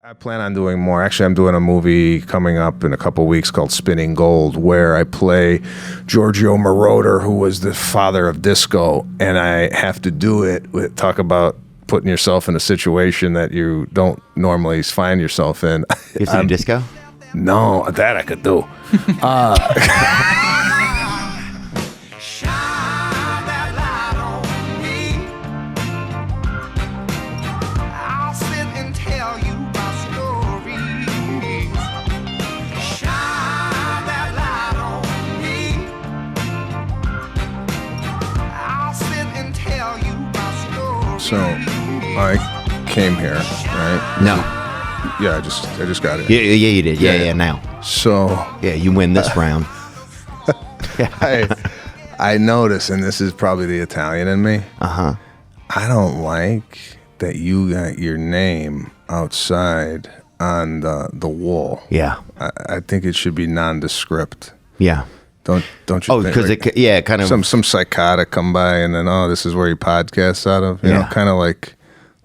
I plan on doing more. Actually, I'm doing a movie coming up in a couple weeks called Spinning Gold, where I play Giorgio Moroder, who was the father of disco, and I have to do it with talk about putting yourself in a situation that you don't normally find yourself in. You have to do disco? No, that I could do. So I came here, right? No. Yeah, I just got it. Yeah, you did. Yeah, now. So yeah, you win this round. I notice, and this is probably the Italian in me. Uh-huh. I don't like that you got your name outside on the wall. Yeah. I think it should be nondescript. Yeah. Don't you? Oh, think? because Like, kind of some psychotic come by and then this is where he podcasts out of. You know, kind of like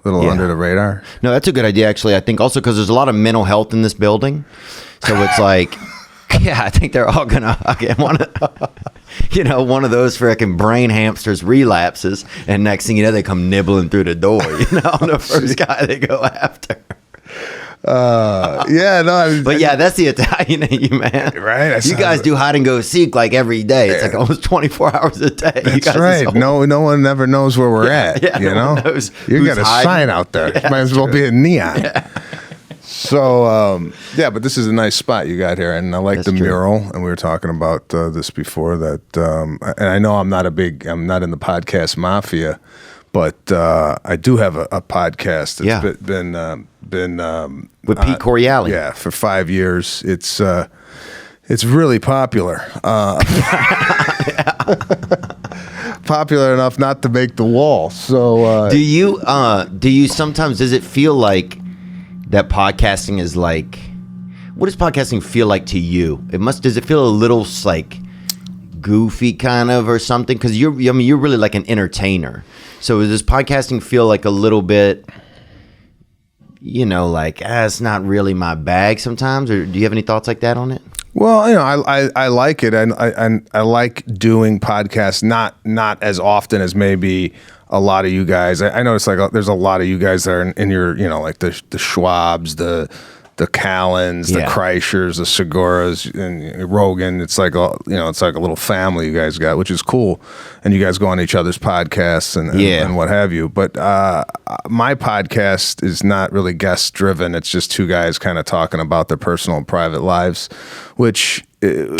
a little under the radar. No, that's a good idea actually. I think also because there's a lot of mental health in this building, so it's like, I think they're all gonna get one of those freaking brain hamsters relapses, and next thing you know, they come nibbling through the door. The first guy they go after. But that's the Italian in you, man. Right? You guys do hide and go seek like every day. It's like almost 24 hours a day. That's right. No one ever knows where we're at. Yeah, you know, you got a hiding. sign out there. Yeah, might as well be a neon. Yeah. So but this is a nice spot you got here, and I like the mural. And we were talking about this before that. And I know I'm not in the podcast mafia, but I do have a podcast. It's been with Pete Corielli. Yeah, for 5 years. It's really popular. Popular enough not to make the wall. So do you sometimes, does it feel like that podcasting is like, what does podcasting feel like to you? Does it feel a little like goofy kind of or something? Because you're really like an entertainer. So does podcasting feel like a little bit, like it's not really my bag sometimes? Or do you have any thoughts like that on it? Well, I like it, and I like doing podcasts not as often as maybe a lot of you guys. I notice like there's a lot of you guys that are in your like the Schwabs, the Callens, the Kreischers, the Seguras, and Rogan. It's like it's like a little family you guys got, which is cool. And you guys go on each other's podcasts and what have you. But my podcast is not really guest driven. It's just two guys kind of talking about their personal and private lives, which is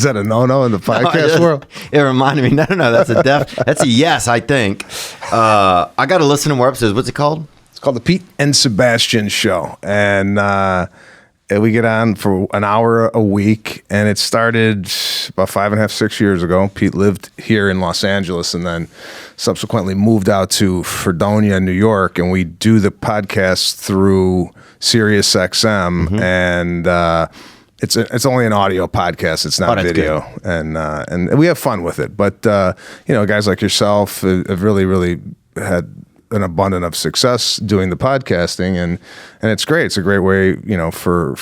that a no-no in the podcast world? It reminded me. No. That's a yes, I think. I got to listen to more episodes. What's it called? Called the Pete and Sebastian Show, and we get on for an hour a week, and it started about 5.5, 6 years ago. Pete lived here in Los Angeles and then subsequently moved out to Fredonia, New York, and we do the podcast through Sirius XM, and it's only an audio podcast. It's not video, and we have fun with it. But guys like yourself have really had an abundance of success doing the podcasting, and it's great. It's a great way, for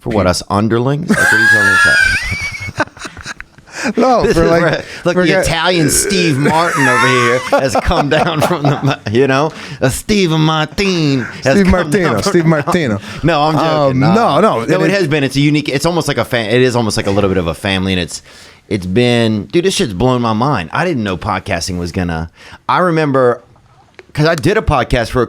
what, us underlings? Like, what are you telling us? No, for the Italian Steve Martin over here has come down from the Steve Martino. No, I'm joking. No. It has been. It's a unique. It's almost like it is almost like a little bit of a family, and it's been, dude, this shit's blown my mind. I didn't know podcasting was I remember, because I did a podcast for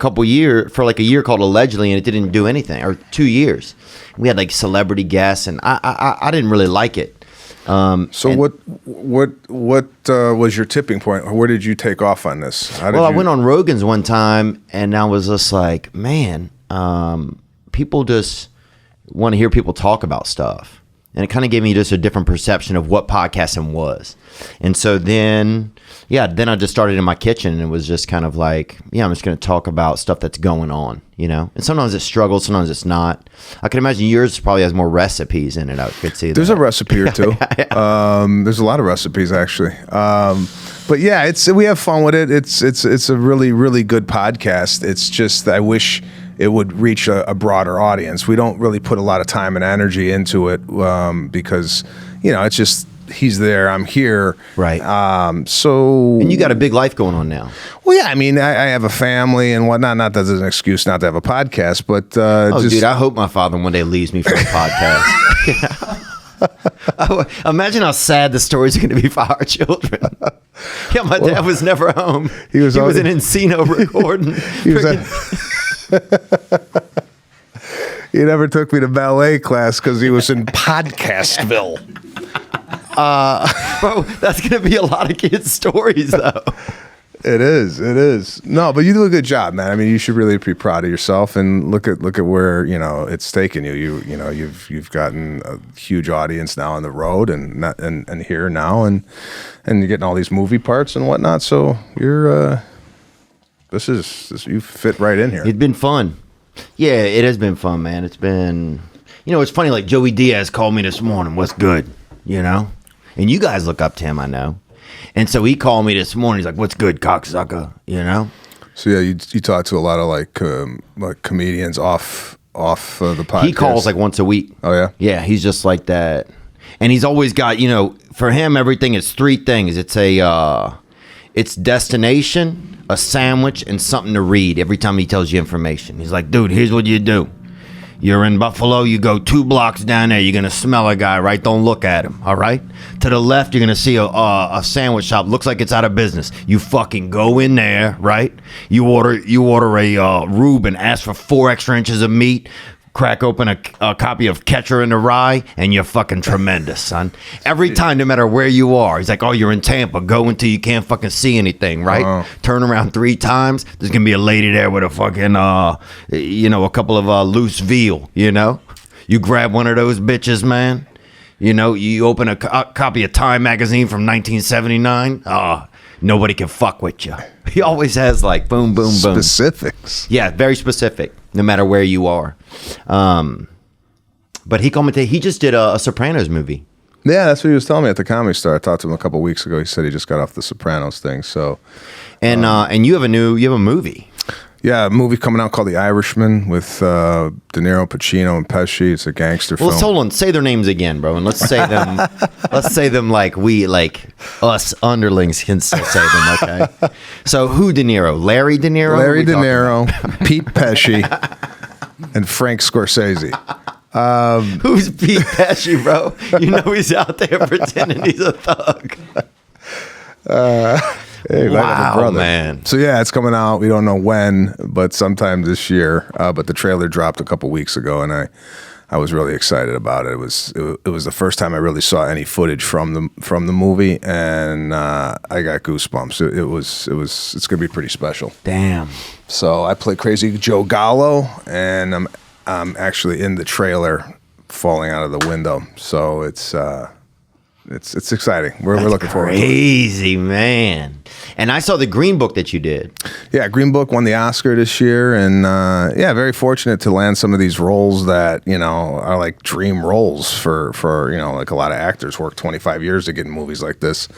like a year called Allegedly, and it didn't do anything, or 2 years. We had like celebrity guests, and I didn't really like it. What was your tipping point? Where did you take off on this? I went on Rogan's one time, and I was just like, man, people just want to hear people talk about stuff. And it kind of gave me just a different perception of what podcasting was. And so then I just started in my kitchen, and it was just kind of like, I'm just going to talk about stuff that's going on, And sometimes it's struggle, sometimes it's not. I can imagine yours probably has more recipes in it. I could see that. There's a recipe or two. There's a lot of recipes, actually. But yeah, we have fun with it. It's a really, really good podcast. It's just I wish it would reach a broader audience. We don't really put a lot of time and energy into it because it's just he's there, I'm here. Right. So and you got a big life going on now. Well, yeah, I mean, I have a family and whatnot. Not that there's an excuse not to have a podcast, but dude, I hope my father one day leaves me for a podcast. Imagine how sad the stories are going to be for our children. Yeah, my dad was never home. He was in Encino recording. He never took me to ballet class because he was in Podcastville. Bro, that's going to be a lot of kids' stories, though. It is. No, but you do a good job, man. I mean, you should really be proud of yourself and look at where it's taken you. You've gotten a huge audience now on the road and here now, and you're getting all these movie parts and whatnot. So you're you fit right in here. It's been fun. Yeah, it has been fun, man. It's been, it's funny. Like Joey Diaz called me this morning. What's good? And you guys look up to him, I know. And so he called me this morning. He's like, "What's good, cocksucker?" So yeah, you talk to a lot of like comedians off the podcast. He calls like once a week. Oh yeah, yeah. He's just like that, and he's always got for him everything is three things. It's destination, a sandwich, and something to read. Every time he tells you information, he's like, "Dude, here's what you do. You're in Buffalo, you go 2 blocks down there, you're going to smell a guy, right? Don't look at him, all right? To the left, you're going to see a sandwich shop. Looks like it's out of business. You fucking go in there, right? You order a Reuben, ask for 4 extra inches of meat, crack open a copy of Catcher in the Rye, and you're fucking tremendous, son. Every time, no matter where you are. He's like, "Oh, you're in Tampa. Go until you can't fucking see anything, right? Turn around 3 times. There's going to be a lady there with a fucking, a couple of loose veal, You grab one of those bitches, man. You open a copy of Time magazine from 1979. Nobody can fuck with you." He always has like boom, boom, boom. Specifics. Yeah, very specific, no matter where you are. But he commented, he just did a Sopranos movie. Yeah, that's what he was telling me at the Comedy Store. I talked to him a couple of weeks ago. He said he just got off the Sopranos thing. So, and you have a movie. Yeah, a movie coming out called The Irishman with De Niro, Pacino, and Pesci. It's a gangster film. Well, hold on. Say their names again, bro, and let's say them. Let's say them like us underlings can still say them. Okay. So who De Niro? Larry De Niro. Larry De Niro, Pete Pesci, and Frank Scorsese. Who's Pete Pesci, bro? He's out there pretending he's a thug. Hey, wow, man. So yeah, it's coming out. We don't know when, but sometime this year. But the trailer dropped a couple weeks ago, and I was really excited about it. It was the first time I really saw any footage from the movie, and I got goosebumps. It's gonna be pretty special. Damn. So I play Crazy Joe Gallo, and I'm actually in the trailer, falling out of the window. So it's exciting. We're looking forward to it. Crazy, man. And I saw the Green Book that you did. Yeah, Green Book won the Oscar this year, and very fortunate to land some of these roles that are like dream roles for like a lot of actors work 25 years to get in movies like this,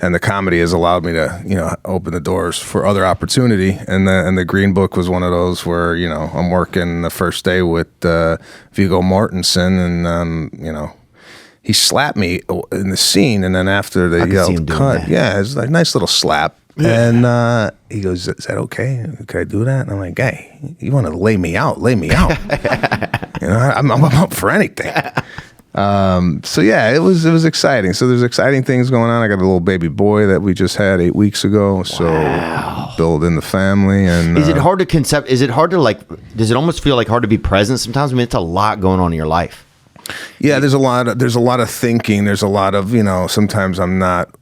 and the comedy has allowed me to open the doors for other opportunity, and the Green Book was one of those where I'm working the first day with Viggo Mortensen, and he slapped me in the scene, and then after they yelled cut, yeah, it's like a nice little slap. Yeah. And he goes, "Is that okay? Can I do that?" And I'm like, "Hey, you want to lay me out? Lay me out." I'm up for anything. So yeah, it was exciting. So there's exciting things going on. I got a little baby boy that we just had 8 weeks ago. So building the family. And is it hard to Is it hard to does it almost feel like hard to be present sometimes? I mean, it's a lot going on in your life. Yeah, there's a lot of thinking. There's a lot of, sometimes I'm not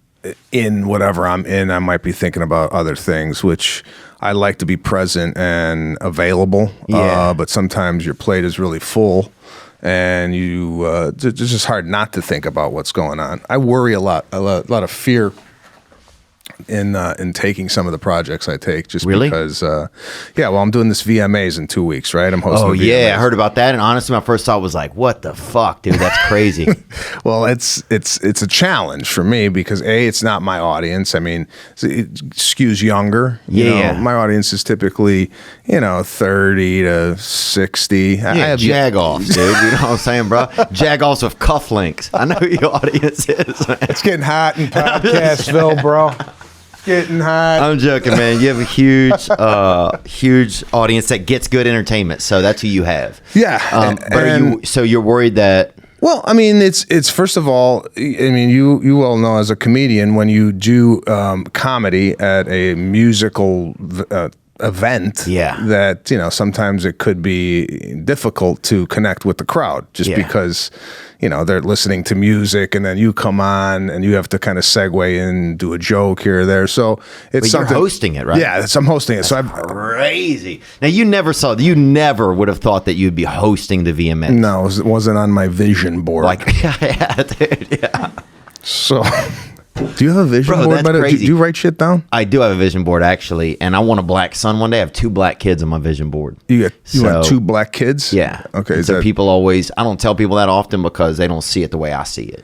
in whatever I'm in. I might be thinking about other things, which I like to be present and available. Yeah. But sometimes your plate is really full, and it's just hard not to think about what's going on. I worry a lot of fear in taking some of the projects I take, just Really? because. Well, I'm doing this VMAs in 2 weeks, right? I'm hosting. Oh the yeah, I VMAs. heard about that, and honestly, my first thought was like, "What the fuck, dude? That's crazy." Well, it's a challenge for me because it's not my audience. I mean, it skews younger. Yeah. My audience is typically 30 to 60. Yeah, jag-offs, dude. You know what I'm saying, bro? Jag-offs with cufflinks. I know who your audience is, man. It's getting hot in Podcastville, bro. Getting hot. I'm joking, man. You have a huge audience that gets good entertainment, so that's who you have. Yeah. But you're worried that? Well, I mean, it's first of all, I mean, you all know as a comedian, when you do comedy at a musical event, that sometimes it could be difficult to connect with the crowd just because they're listening to music, and then you come on and you have to kind of segue in, do a joke here or there. So it's But you're hosting it, right? Yeah, I'm hosting it. That's crazy. Now you never would have thought that you'd be hosting the VMAs. No, it wasn't on my vision board. Dude, yeah. So. Do you have a vision Bro, board? that's crazy. Do you write shit down? I do have a vision board, actually, and I want a black son one day. I have 2 black kids on my vision board. You want 2 black kids? Yeah. Okay. So people always, I don't tell people that often because they don't see it the way I see it,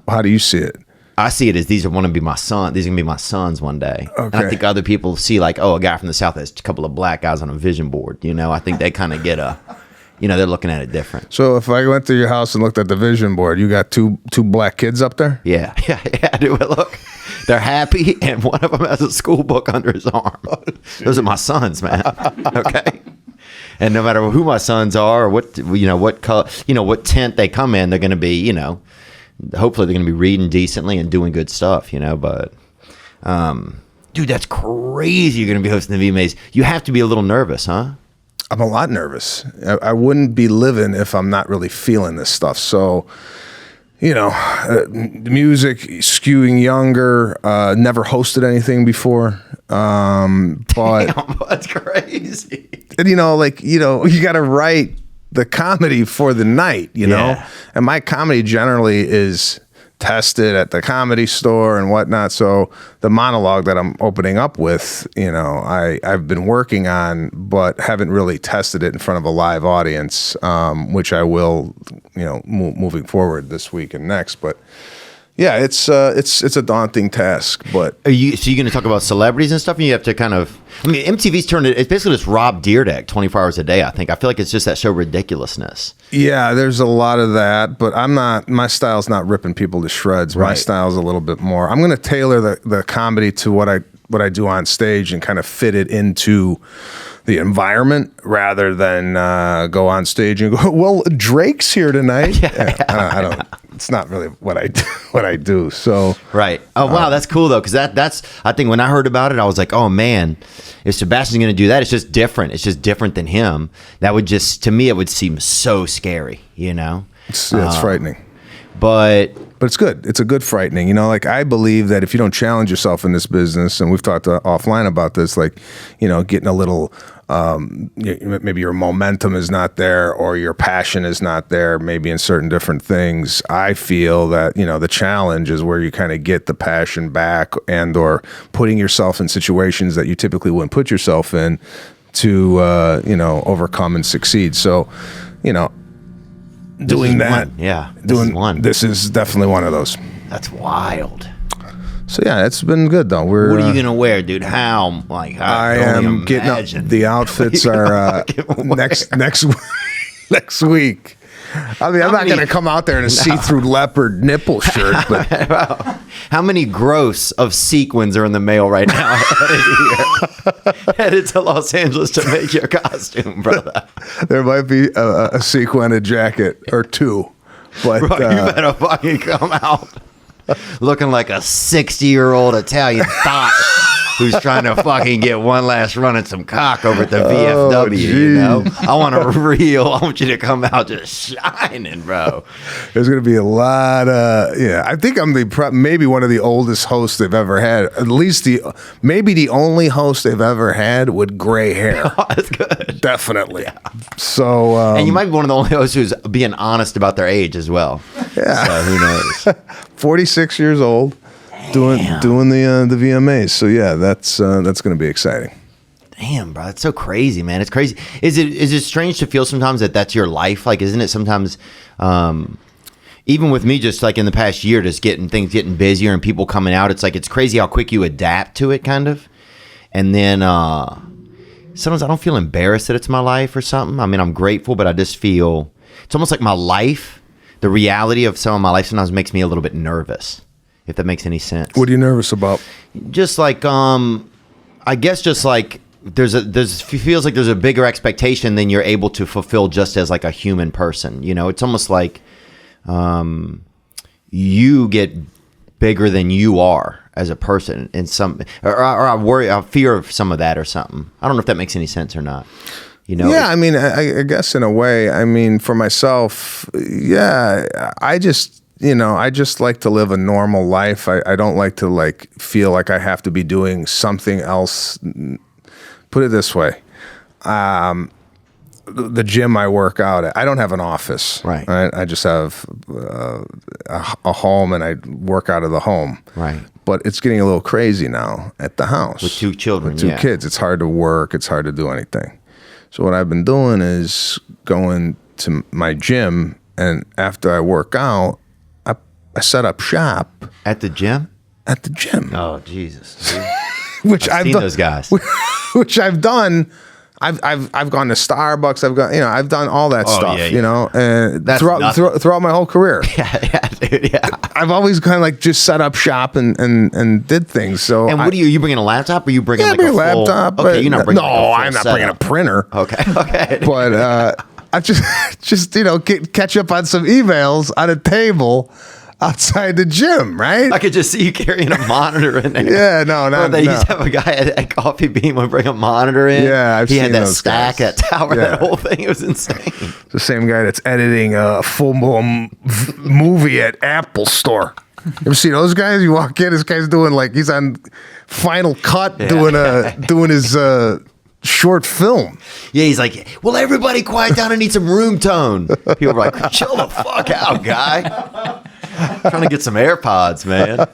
How do you see it? I see it as these are going to be my son. These are going to be my sons one day. Okay. And I think other people see like, oh, a guy from the South has a couple of black guys on a vision board. I think they kind of get they're looking at it different. So if I went to your house and looked at the vision board, you got two black kids up there? Yeah, dude. Look, they're happy, and one of them has a school book under his arm. Those are my sons, man. Okay. And no matter who my sons are, or what color, what tent they come in, they're going to be, hopefully they're going to be reading decently and doing good stuff, But, dude, that's crazy. You're going to be hosting the VMAs. You have to be a little nervous, huh? I'm a lot nervous. I wouldn't be living if I'm not really feeling this stuff. So, the music skewing younger. Never hosted anything before. But Damn, that's crazy. And you got to write the comedy for the night. And my comedy generally is tested at the Comedy Store and whatnot. So the monologue that I'm opening up with, I've been working on, but haven't really tested it in front of a live audience, which I will, moving forward this week and next. But yeah, it's a daunting task. But So you're going to talk about celebrities and stuff, and you have to kind of. I mean, MTV's turned it. It's basically just Rob Dyrdek 24 hours a day. I think. I feel like it's just that show ridiculousness. Yeah, there's a lot of that, but my style's not ripping people to shreds. My style's a little bit more. I'm going to tailor the comedy to what I do on stage and kind of fit it into the environment rather than go on stage and go, well, Drake's here tonight. I don't. It's not really what I do. So right. Oh wow, that's cool though, because that's I think when I heard about it, I was like, oh man, if Sebastian's going to do that, it's just different. It's just different than him. That would to me, it would seem so scary. It's frightening. But it's good. It's a good frightening. I believe that if you don't challenge yourself in this business, and we've talked offline about this, getting a little, maybe your momentum is not there or your passion is not there, maybe in certain different things. I feel that, the challenge is where you kind of get the passion back and or putting yourself in situations that you typically wouldn't put yourself in to, overcome and succeed. So, doing that. This is definitely one of those. That's wild. So yeah, it's been good though. What are you gonna wear, dude? How? I am getting up. The outfits are next week. I mean, I'm not going to come out there in a see-through leopard nipple shirt, but how many gross of sequins are in the mail right now? Headed to Los Angeles to make your costume, brother. There might be a sequined jacket or 2, but bro, you better fucking come out looking like a 60-year-old Italian thot who's trying to fucking get one last run at some cock over at the VFW, I want I want you to come out just shining, bro. There's going to be a lot of, I think I'm maybe one of the oldest hosts they've ever had. At least maybe the only host they've ever had with gray hair. Oh, that's good. Definitely. Yeah. So. And you might be one of the only hosts who's being honest about their age as well. Yeah. So who knows? 46 years old. doing the VMAs. So yeah, that's going to be exciting. Damn, bro, that's so crazy, man. It's crazy. Is it strange to feel sometimes that that's your life? Like, isn't it sometimes, even with me, just like in the past year, just things getting busier and people coming out, it's like, it's crazy how quick you adapt to it, kind of. And then sometimes I don't feel embarrassed that it's my life or something. I mean, I'm grateful, but I just feel, it's almost like my life, the reality of some of my life sometimes makes me a little bit nervous, if that makes any sense. What are you nervous about? Just like, I guess just like, feels like there's a bigger expectation than you're able to fulfill just as like a human person. You know, it's almost like you get bigger than you are as a person in some, or I fear of some of that or something. I don't know if that makes any sense or not. You know? Yeah, I mean, I guess in a way, I mean, for myself, yeah, I just like to live a normal life. I don't like to like feel like I have to be doing something else. Put it this way, the gym I work out at, I don't have an office. Right. I just have a home, and I work out of the home. Right. But it's getting a little crazy now at the house. With 2 children, With 2 kids. It's hard to work. It's hard to do anything. So what I've been doing is going to my gym, and after I work out, I set up shop. At the gym? At the gym. Oh, Jesus. Which I've seen done, those guys. Which I've done. I've gone to Starbucks. I've done all that stuff. Yeah, yeah. You know, and throughout my whole career. yeah, dude. Yeah. I've always kind of like just set up shop and did things. So. And what are you bringing a laptop, or are you bringing like a full laptop? Okay, you're not bringing. No, like a full I'm not setup. bringing a printer. Okay. But I just catch up on some emails on a table outside the gym, right? I could just see you carrying a monitor in there. Yeah, no. They used to have a guy at Coffee Bean would bring a monitor in. Yeah, I've he seen had that those stack, guys. that tower, Yeah. that whole thing. It was insane. The same guy that's editing a full movie at Apple Store. You ever see those guys? You walk in, this guy's doing like he's on Final Cut doing his short film. Yeah, he's like, well, everybody quiet down and need some room tone. People were like, chill the fuck out, guy. Trying to get some AirPods, man.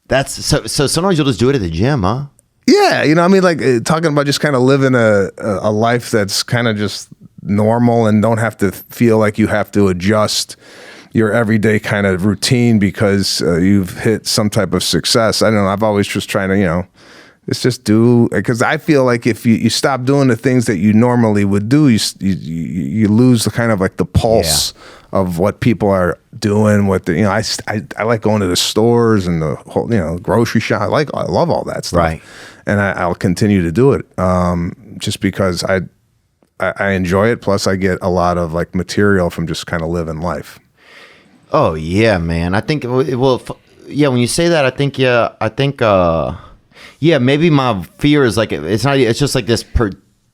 That's so sometimes you'll just do it at the gym, huh? Yeah, I mean, like talking about just kind of living a life that's kind of just normal and don't have to feel like you have to adjust your everyday kind of routine because you've hit some type of success. I don't know. I've always just trying to, it's just do, because I feel like if you stop doing the things that you normally would do, you lose the kind of like the pulse of what people are doing. I like going to the stores and the whole, grocery shop. I love all that stuff. Right. And I'll continue to do it just because I enjoy it. Plus I get a lot of like material from just kind of living life. Oh yeah, man. I think when you say that, I think maybe my fear is like it's just like this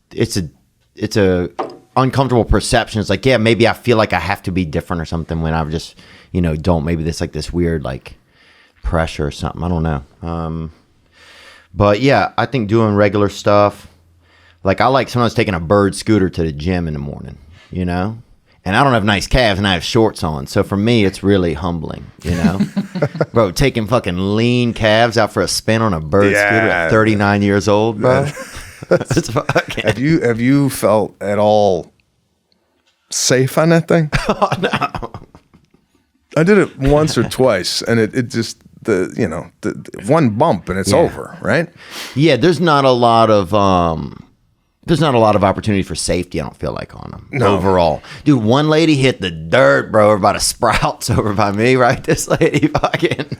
it's a uncomfortable perception. It's like, yeah, maybe I feel like I have to be different or something when I just don't. Maybe this like this weird like pressure or something. I don't know. But yeah, I think doing regular stuff, like I like sometimes taking a bird scooter to the gym in the morning, and I don't have nice calves and I have shorts on. So for me, it's really humbling, Bro, taking fucking lean calves out for a spin on a bird scooter at 39 years old, bro. It's fucking... Have you felt at all safe on that thing? Oh, no. I did it once or twice, and it just the one bump and it's over, right? Yeah, there's not a lot of opportunity for safety, I don't feel like, on them overall. Dude, one lady hit the dirt, bro, over by the Sprouts over by me, right? This lady fucking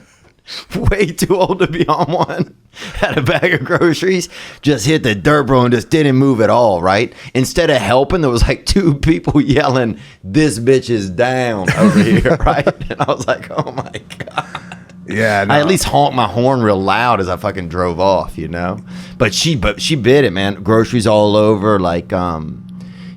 way too old to be on one. Had a bag of groceries, just hit the dirt, bro, and just didn't move at all, right? Instead of helping, there was like 2 people yelling, "This bitch is down over here," right? And I was like, oh my God. Yeah, no. I at least honked my horn real loud as I fucking drove off, But she bit it, man. Groceries all over, like,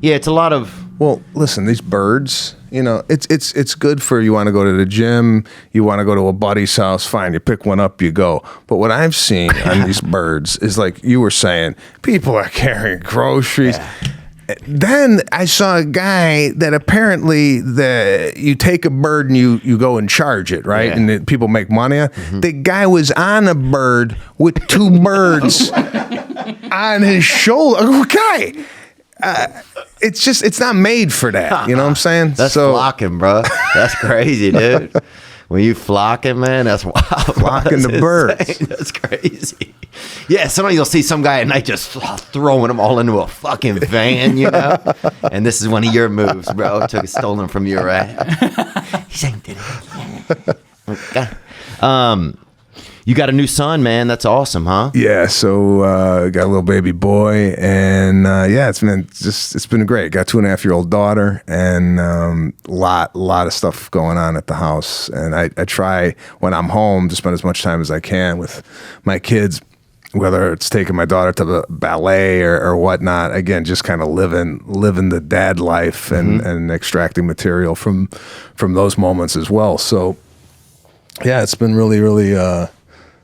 it's a lot of. Well, listen, these birds, it's good for you want to go to the gym, you want to go to a buddy's house, fine, you pick one up, you go. But what I've seen on these birds is like you were saying, people are carrying groceries. Yeah. Then I saw a guy that apparently you take a bird and you go and charge it, right? Yeah. And people make money. The guy was on a bird with 2 birds on his shoulder. Okay. It's not made for that. You know what I'm saying? That's flocking, bro. That's crazy, dude. When you flocking, man, that's wild. Flocking the birds. That's crazy. Yeah, sometimes you'll see some guy at night just throwing them all into a fucking van, you know? And this is one of your moves, bro. Stolen from your ass. He's saying, did it. You got a new son, man. That's awesome, huh? Yeah, so got a little baby boy, and it's been great. Got 2.5-year-old daughter, and lot of stuff going on at the house. And I try when I'm home to spend as much time as I can with my kids, whether it's taking my daughter to the ballet or whatnot. Again, just kind of living the dad life and extracting material from those moments as well. So yeah, it's been really.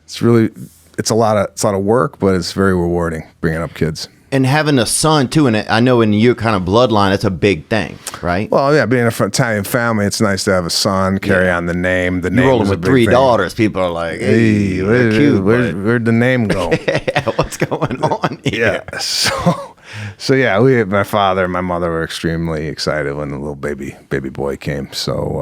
It's a lot of work, but it's very rewarding bringing up kids. And having a son too, and I know in your kind of bloodline, that's a big thing, right? Well, yeah, being an Italian family, it's nice to have a son, carry on the name. The name. You're rolling with 3 daughters. People are like, "Hey, they're cute." Where'd the name go? Yeah, what's going on here? Yeah, so yeah, my father and my mother were extremely excited when the little baby boy came. So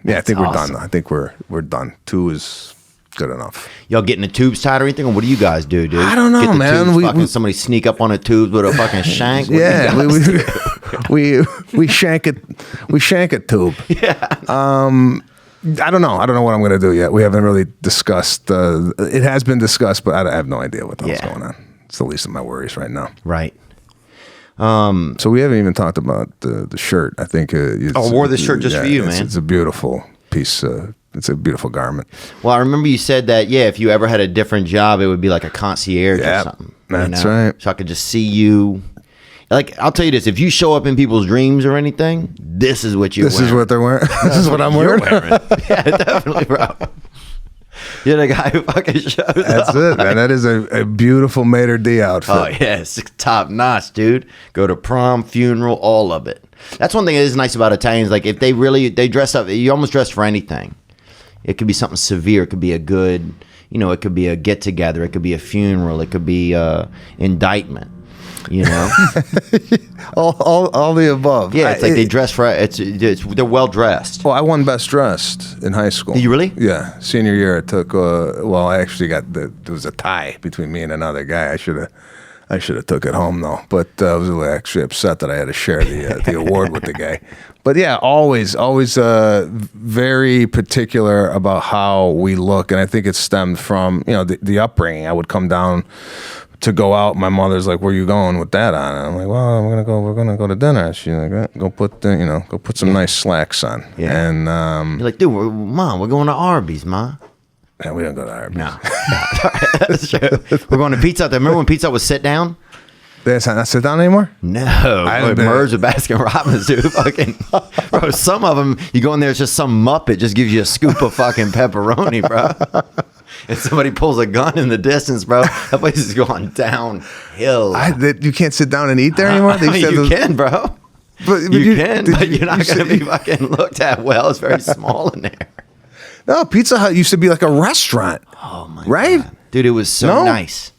I think we're done. I think we're done. 2 is good enough. Y'all getting the tubes tied or anything, or what do you guys do, dude? I don't know, man. Fucking somebody sneak up on a tube with a fucking shank. We shank it. We shank a tube. Yeah. I don't know. I don't know what I'm going to do yet. We haven't really discussed. It has been discussed, but I have no idea what the hell's going on. It's the least of my worries right now. Right. So we haven't even talked about the shirt. I think. I wore this shirt just for you, man. It's a beautiful piece. It's a beautiful garment. Well, I remember you said that, if you ever had a different job, it would be like a concierge or something. That's right. So I could just see you. Like, I'll tell you this, if you show up in people's dreams or anything, this is what you're wearing. This is what they're wearing. This is what I'm wearing. Yeah, definitely, bro. You're the guy who fucking shows up. That's it, man. That is a beautiful Mater D outfit. Oh, yeah. It's top notch, dude. Go to prom, funeral, all of it. That's one thing that is nice about Italians. Like, if they dress up, you almost dress for anything. It could be something severe. It could be a good, it could be a get together. It could be a funeral. It could be indictment. all the above. Yeah, it's like they dress for they're well dressed. Well, I won best dressed in high school. Did you really? Yeah, senior year I took. I actually there was a tie between me and another guy. I should have took it home though, but I was really actually upset that I had to share the award with the guy. But yeah, always very particular about how we look, and I think it stemmed from the upbringing. I would come down to go out. My mother's like, "Where you going with that on?" And I'm like, "Well, we're gonna go to dinner." She's like, "Go put some nice slacks on." Yeah. And you're like, "Dude, Mom, we're going to Arby's, Ma." Yeah, we don't go to Arby's. No. That's true. We're going to Pizza Hut. Remember when Pizza Hut was sit down? That's not sit down anymore? No. It merged with Baskin Robbins, dude. Fucking, bro, some of them, you go in there, it's just some Muppet just gives you a scoop of fucking pepperoni, bro. And somebody pulls a gun in the distance, bro. That place is going downhill. You can't sit down and eat there anymore? You can, bro. But you can, but you're not going to be fucking looked at well. It's very small in there. No, Pizza Hut used to be like a restaurant. Oh my right? God. Dude, it was so nice.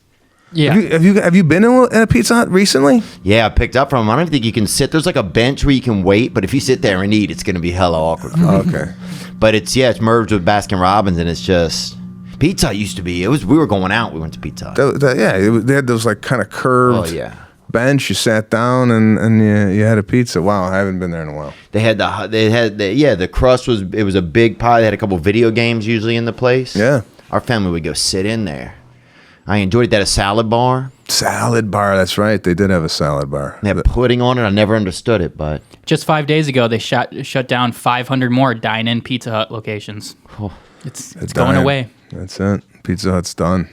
Yeah. Have you been in a Pizza Hut recently? Yeah, I picked up from them. I don't even think you can sit. There's like a bench where you can wait, but if you sit there and eat, it's going to be hella awkward. Okay. But it's merged with Baskin Robbins, and it's just Pizza Hut used to be. We were going out. We went to Pizza Hut. They had those like kind of curved bench. You sat down and you had a pizza. Wow, I haven't been there in a while. The crust was a big pie. They had a couple video games usually in the place. Yeah. Our family would go sit in there. I enjoyed it. They had a salad bar. Salad bar, that's right. They did have a salad bar. They had pudding on it. I never understood it, but just 5 days ago, they shut down 500 more dine-in Pizza Hut locations. It's going away. That's it. Pizza Hut's done.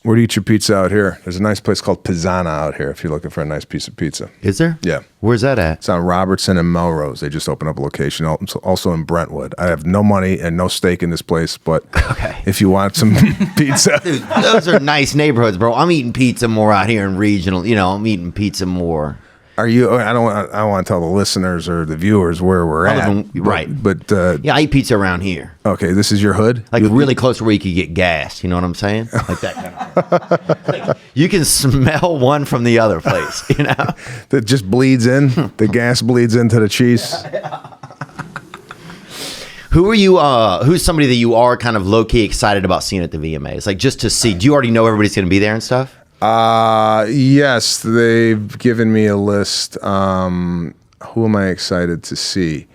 Where do you eat your pizza out here? There's a nice place called Pizzana out here if you're looking for a nice piece of pizza. Is there? Yeah. Where's that at? It's on Robertson and Melrose. They just opened up a location also in Brentwood. I have no money and no stake in this place, but if you want some pizza. Dude, those are nice neighborhoods, bro. I'm eating pizza more out here in regional. I'm eating pizza more. Are you? I don't want to tell the listeners or the viewers where we're at. Right. But yeah, I eat pizza around here. Okay, this is your hood? Like really close to where you could get gas. You know what I'm saying? Like that kind of like, you can smell one from the other place, That just bleeds in. The gas bleeds into the cheese. Who are you? Who's somebody that you are kind of low-key excited about seeing at the VMAs? Like just to see. Do you already know everybody's going to be there and stuff? Yes, they've given me a list. Who am I excited to see?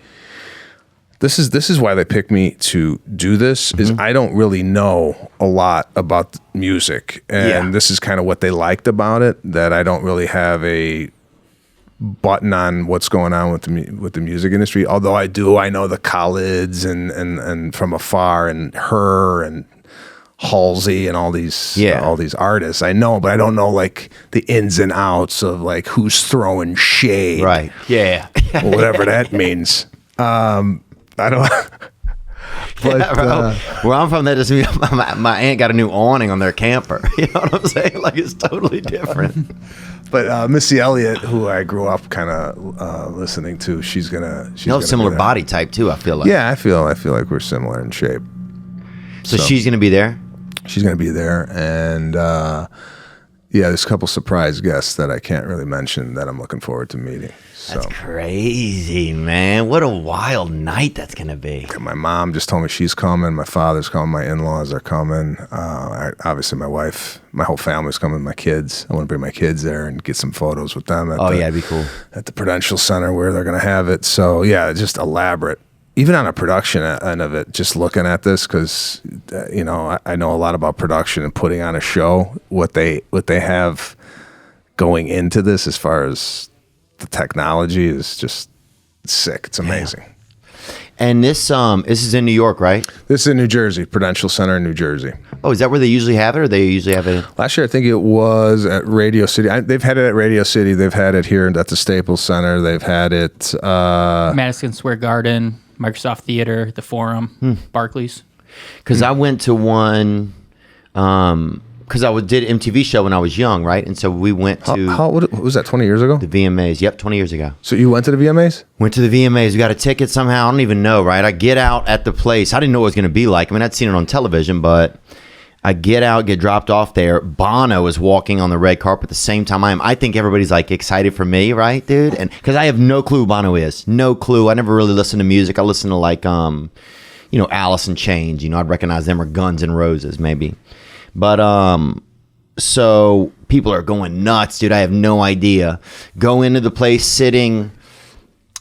This is why they picked me to do this. Is I don't really know a lot about music, and this is kind of what they liked about it. That I don't really have a button on what's going on with the music industry. Although I know the Khalids and from afar and her and Halsey and all these artists I know, but I don't know like the ins and outs of like who's throwing shade, right? Yeah, whatever that means. I don't. But where I'm from, that just means my aunt got a new awning on their camper. You know what I'm saying? Like it's totally different. But Missy Elliott, who I grew up kind of listening to, she's gonna similar body type too. I feel like. Yeah, I feel like we're similar in shape. So she's gonna be there. She's going to be there, and there's a couple surprise guests that I can't really mention that I'm looking forward to meeting. So. That's crazy, man. What a wild night that's going to be. My mom just told me she's coming. My father's coming. My in-laws are coming. Obviously, my wife, my whole family's coming, my kids. I want to bring my kids there and get some photos with them. It'd be cool. At the Prudential Center where they're going to have it. So, yeah, just elaborate. Even on a production end of it, just looking at this, because I know a lot about production and putting on a show. What they have going into this, as far as the technology, is just sick. It's amazing. Yeah. And this is in New York, right? This is in New Jersey, Prudential Center in New Jersey. Oh, is that where they usually have it, or they usually have it? Last year, I think it was at Radio City. They've had it at Radio City. They've had it here at the Staples Center. They've had it Madison Square Garden, Microsoft Theater, the Forum, Barclays. Because I went to one, because I did an MTV show when I was young, right? And so we went to... what was that, 20 years ago? The VMAs. Yep, 20 years ago. So you went to the VMAs? Went to the VMAs. We got a ticket somehow. I don't even know, right? I get out at the place. I didn't know what it was going to be like. I mean, I'd seen it on television, but I get out, get dropped off there. Bono is walking on the red carpet at the same time I am. I think everybody's like excited for me, right, dude? And because I have no clue who Bono is. No clue. I never really listened to music. I listen to like, Alice in Chains. I'd recognize them, or Guns N' Roses maybe. But so people are going nuts, dude. I have no idea. Go into the place sitting.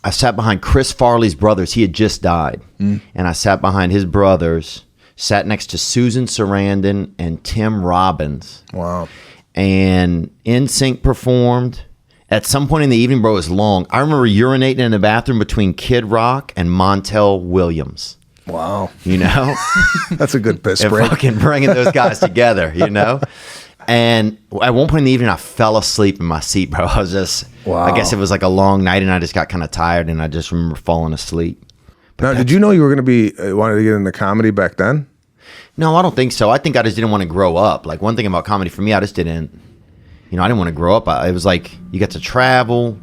I sat behind Chris Farley's brothers. He had just died. And I sat behind his brothers. Sat next to Susan Sarandon and Tim Robbins. Wow. And NSYNC performed. At some point in the evening, bro, it was long. I remember urinating in the bathroom between Kid Rock and Montel Williams. Wow. That's a good piss break. Fucking bringing those guys together, And at one point in the evening, I fell asleep in my seat, bro. I was just, I guess it was like a long night, and I just got kind of tired, and I just remember falling asleep. Now, did you know you were going to be wanted to get into comedy back then? No, I don't think so. I think I just didn't want to grow up. Like, one thing about comedy for me, I just didn't, I didn't want to grow up. It was like, you got to travel.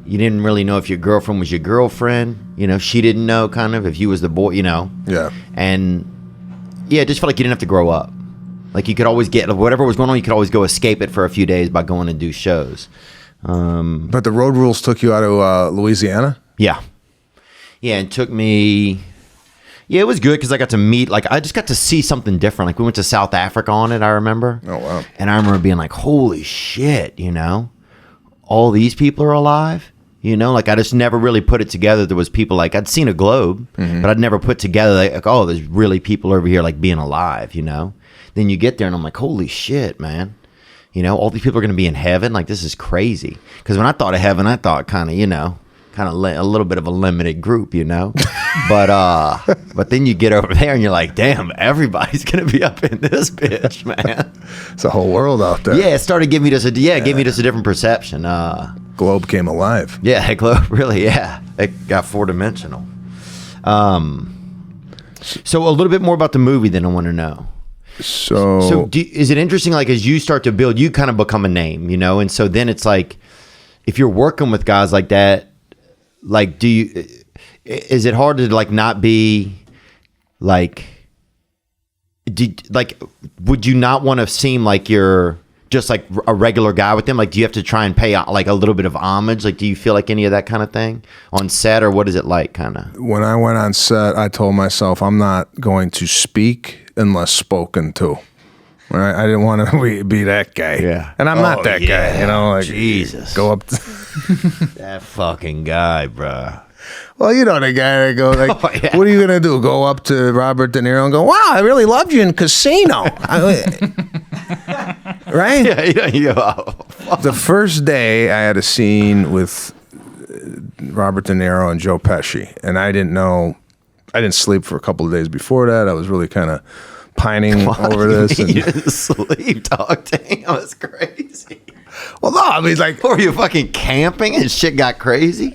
You didn't really know if your girlfriend was your girlfriend. She didn't know kind of if you was the boy, Yeah. And yeah, it just felt like you didn't have to grow up. Like you could always get, whatever was going on, you could always go escape it for a few days by going and do shows. But the road rules took you out of Louisiana? Yeah. Yeah, it took me... Yeah, it was good because I got to meet, I just got to see something different. Like, we went to South Africa on it, I remember. Oh, wow. And I remember being like, holy shit, all these people are alive? I just never really put it together. There was people I'd seen a globe, but I'd never put together, there's really people over here, being alive, Then you get there and I'm like, holy shit, man. All these people are going to be in heaven? This is crazy. Because when I thought of heaven, I thought kind of, kind of a little bit of a limited group, you know. But then you get over there and you're like, damn, everybody's gonna be up in this bitch, man. It's a whole world out there. Yeah, it started giving me just gave me just a different perception. Globe came alive. Yeah, globe really, yeah, it got 4-dimensional. So a little bit more about the movie, then I want to know. So is it interesting? Like as you start to build, you kind of become a name, you know, and so then it's like, if you're working with guys like that, like, is it hard to like not be like, would you not want to seem like you're just like a regular guy with them? Like, do you have to try and pay like a little bit of homage? Like, do you feel like any of that kind of thing on set, or what is it like kind of? When I went on set, I told myself I'm not going to speak unless spoken to. Right? I didn't want to be that guy. Yeah. And I'm not that guy, you know, like Jesus. Go up That fucking guy, bruh. Well, you know the guy that goes like, what are you going to do? Go up to Robert De Niro and go, wow, I really loved you in Casino. Right? Yeah. The first day I had a scene with Robert De Niro and Joe Pesci, and I didn't sleep for a couple of days before that. I was really kind of pining over this. You didn't sleep, dog. Damn, that's crazy. Well, no, I mean, like, were you fucking camping and shit got crazy?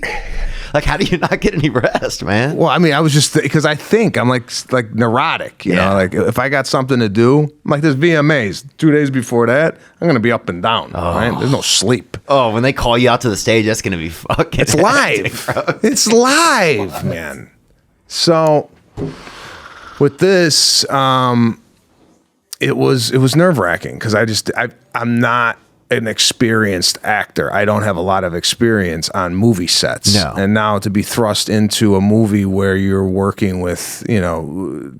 Like, how do you not get any rest, man? Well, I mean, I was just because I think I'm like neurotic, you know. Like if I got something to do, I'm like there's VMAs 2 days before that, I'm gonna be up and down. Right? There's no sleep. Oh, when they call you out to the stage, that's gonna be fucking. It's live. It's live, man. So with this, it was nerve-wracking because I'm not an experienced actor. I don't have a lot of experience on movie sets. No. And now to be thrust into a movie where you're working with, you know,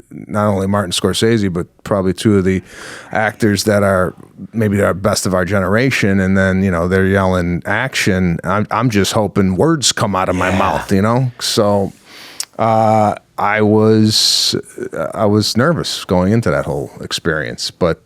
not only Martin Scorsese, but probably two of the actors that are maybe the best of our generation, and then, you know, they're yelling action. I'm just hoping words come out of my mouth, you know? So I was nervous going into that whole experience, but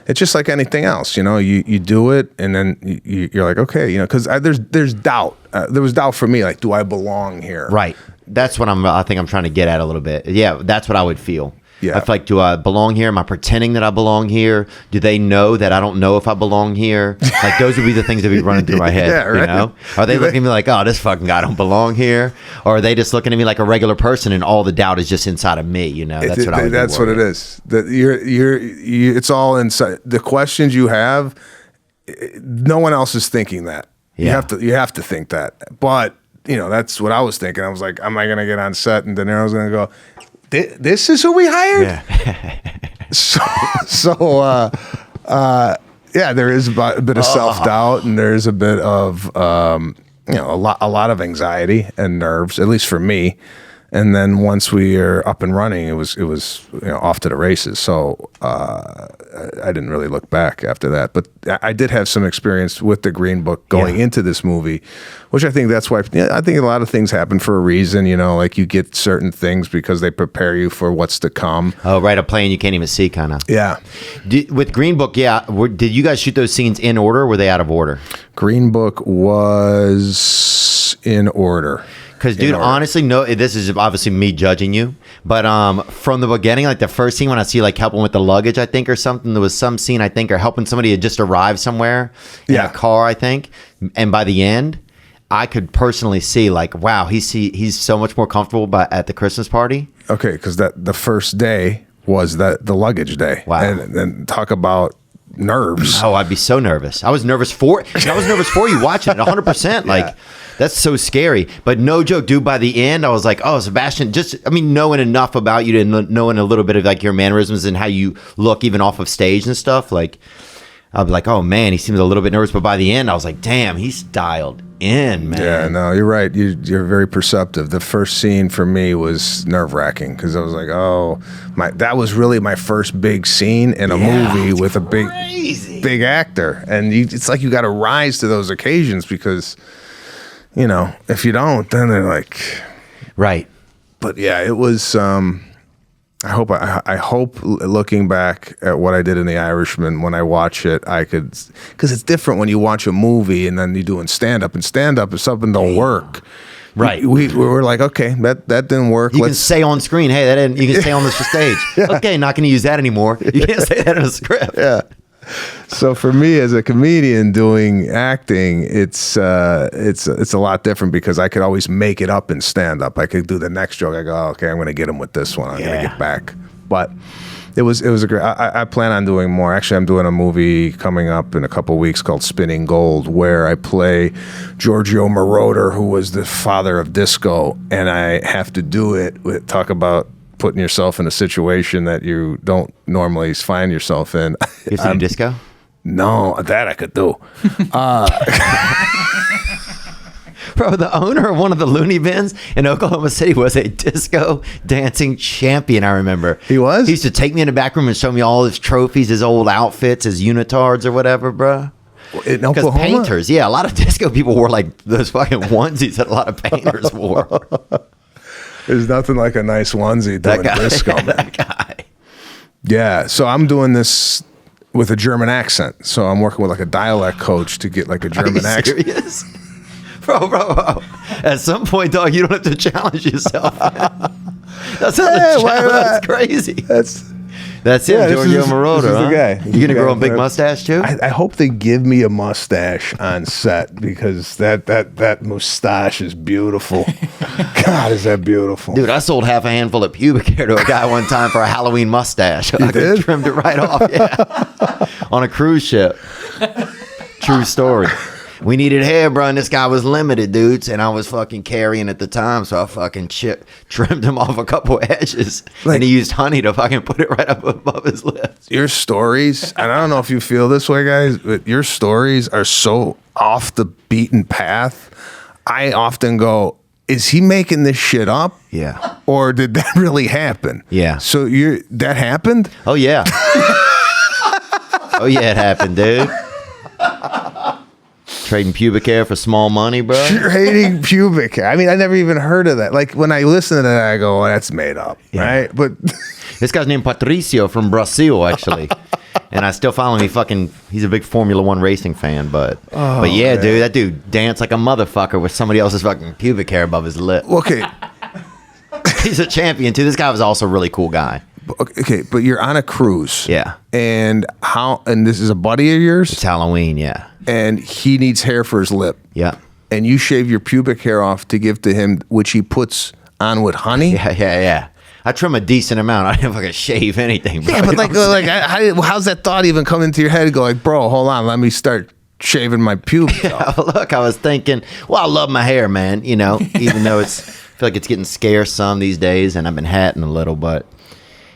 it's just like anything else, you know. You do it, and then you're like, okay, you know, because there's doubt. There was doubt for me, like, do I belong here? Right. That's what I think I'm trying to get at a little bit. Yeah, that's what I would feel. Yeah. I feel like, do I belong here? Am I pretending that I belong here? Do they know that I don't know if I belong here? Like, those would be the things that be running through my head. Yeah, right. You know? Are they looking at me like, oh, this fucking guy don't belong here? Or are they just looking at me like a regular person and all the doubt is just inside of me? You know, that's what I would. That's what it is. That it's all inside. The questions you have, no one else is thinking that. Yeah. You have to think that. But you know, that's what I was thinking. I was like, am I going to get on set and De Niro's going to go, this is who we hired? Yeah. Yeah, there is a bit of self-doubt, and there's a bit of you know, a lot of anxiety and nerves, at least for me. And then once we are up and running, it was you know, off to the races. So I didn't really look back after that. But I did have some experience with the Green Book going into this movie, which I think that's why. I think a lot of things happen for a reason. You know, like you get certain things because they prepare you for what's to come. Oh, right, a plane you can't even see, kind of. Yeah. With Green Book, did you guys shoot those scenes in order, or were they out of order? Green Book was in order. Because, dude, honestly, no, this is obviously me judging you, but from the beginning, like the first scene when I see like helping with the luggage, I think, or something, there was some scene, I think, or helping somebody had just arrived somewhere in a car, I think, and by the end, I could personally see like, wow, he's so much more comfortable at the Christmas party. Okay, because the first day was the luggage day. Wow. And talk about nerves. Oh, I'd be so nervous. I was nervous for you watching it 100%. Like, that's so scary. But no joke, dude, by the end, I was like, oh, Sebastian, knowing enough about you and knowing a little bit of like your mannerisms and how you look even off of stage and stuff, like, I'll be like, oh man, he seems a little bit nervous. But by the end, I was like, damn, he's dialed in, man. Yeah, no, you're right. You're very perceptive. The first scene for me was nerve-wracking because I was like, oh, that was really my first big scene in a movie with a big actor. And it's like you got to rise to those occasions because, you know, if you don't, then they're like... Right. But yeah, it was I hope looking back at what I did in The Irishman, when I watch it, I could, because it's different when you watch a movie and then you're doing stand up, and stand up is something to work. Right. We were like, okay, that didn't work. You can say on screen, hey, that didn't. You can say on the stage. Okay, not going to use that anymore. You can't say that in a script. Yeah. So for me as a comedian doing acting, it's a lot different, because I could always make it up in stand up. I could do the next joke. I go, oh, okay, I'm going to get him with this one. I'm going to get back. But it was a great. I plan on doing more. Actually, I'm doing a movie coming up in a couple weeks called Spinning Gold, where I play Giorgio Moroder, who was the father of disco, and I have to do it with talk about putting yourself in a situation that you don't normally find yourself in. You have to do disco? No, that I could do. Bro, the owner of one of the loony bins in Oklahoma City was a disco dancing champion, I remember. He was? He used to take me in the back room and show me all his trophies, his old outfits, his unitards or whatever, bro. In Because Oklahoma? painters, yeah, a lot of disco people wore like those fucking onesies that a lot of painters wore. There's nothing like a nice onesie doing disco, man. That guy. Yeah, so I'm doing this with a German accent. So I'm working with like a dialect coach to get like a German Are you accent. serious? Bro. At some point, dog, you don't have to challenge yourself, man. That's not Yeah, a why challenge. not? That's crazy. That's Yeah, it, this Giorgio is- Moroder, this is the huh? guy. You gonna grow a big Yeah. mustache too? I hope they give me a mustache on set, because that mustache is beautiful. God, is that beautiful. Dude, I sold half a handful of pubic hair to a guy one time for a Halloween mustache. I did? trimmed it right off, yeah. On a cruise ship. True story. We needed hair, bro, and this guy was limited, dudes, and I was fucking carrying at the time, so I fucking trimmed him off a couple edges, Like- and he used honey to fucking put it right up above his lips. Your stories, and I don't know if you feel this way, guys, but your stories are so off the beaten path. I often go, is he making this shit up? Yeah. Or did that really happen? Yeah. So that happened? Oh, yeah. Oh, yeah, it happened, dude. Trading pubic hair for small money, bro. You're hating pubic hair. I mean, I never even heard of that. Like, when I listen to that, I go, well, that's made up, right? But This guy's named Patricio from Brazil, actually. And I still follow him. He's a big Formula One racing fan, but yeah, man. dude, that dude danced like a motherfucker with somebody else's fucking pubic hair above his lip. okay, He's a champion too. This guy was also a really cool guy. but you're on a cruise. Yeah. And this is a buddy of yours? It's Halloween, yeah. And he needs hair for his lip. Yeah. And you shave your pubic hair off to give to him, which he puts on with honey. Yeah. I trim a decent amount. I didn't fucking shave anything, bro. Yeah, but You know what I'm saying? how's that thought even come into your head? Go like, bro, hold on, let me start shaving my pubes off. Look, I was thinking, well, I love my hair, man. You know, even though I feel like it's getting scarce some these days, and I've been hatting a little, but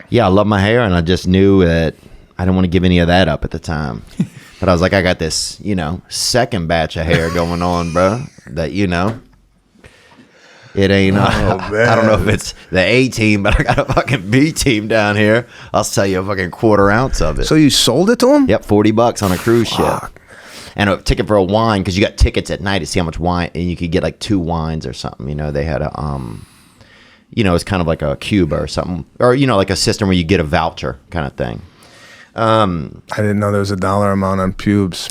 yeah, I love my hair, and I just knew that I didn't want to give any of that up at the time. But I was like, I got this, second batch of hair going on, bro. That it ain't. I don't know if it's the A team, but I got a fucking B team down here. I'll sell you a fucking quarter ounce of it. So you sold it to him? Yep, $40 on a cruise ship. And a ticket for a wine, because you got tickets at night to see how much wine, and you could get like 2 wines or something. They had a, it's kind of like a Cuba or something, or like a system where you get a voucher kind of thing. I didn't know there was a dollar amount on pubes.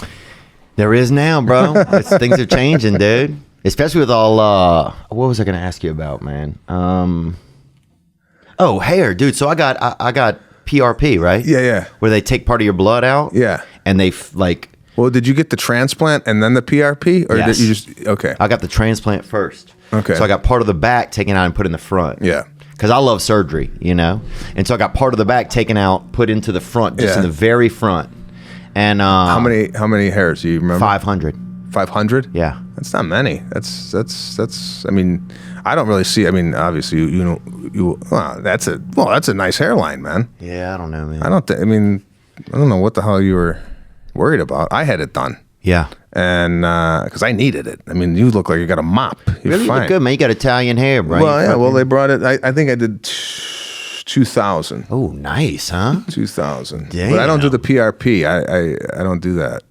There is now, bro. Things are changing, dude. Especially with all. What was I going to ask you about, man? Hair, dude. So I got PRP, right? Yeah. Where they take part of your blood out. Yeah. And they Well, did you get the transplant and then the PRP, or Yes. did you just okay? I got the transplant first. Okay. So I got part of the back taken out and put in the front. Yeah. Because I love surgery, And so I got part of the back taken out, put into the front, just Yeah. in the very front. And How many hairs do you remember? 500. 500? Yeah. That's not many. That's. I mean, I don't really see. I mean, obviously, that's a nice hairline, man. Yeah, I don't know, man. I don't know what the hell you were worried about. I had it done. Yeah. And because I needed it. I mean, you look like you got a mop. You're Really fine. look good, man. You got Italian hair, bro. Well, yeah. Well, they brought it. I think I did 2,000. Oh, nice, huh? 2,000. Damn. But I don't do the PRP. I don't do that.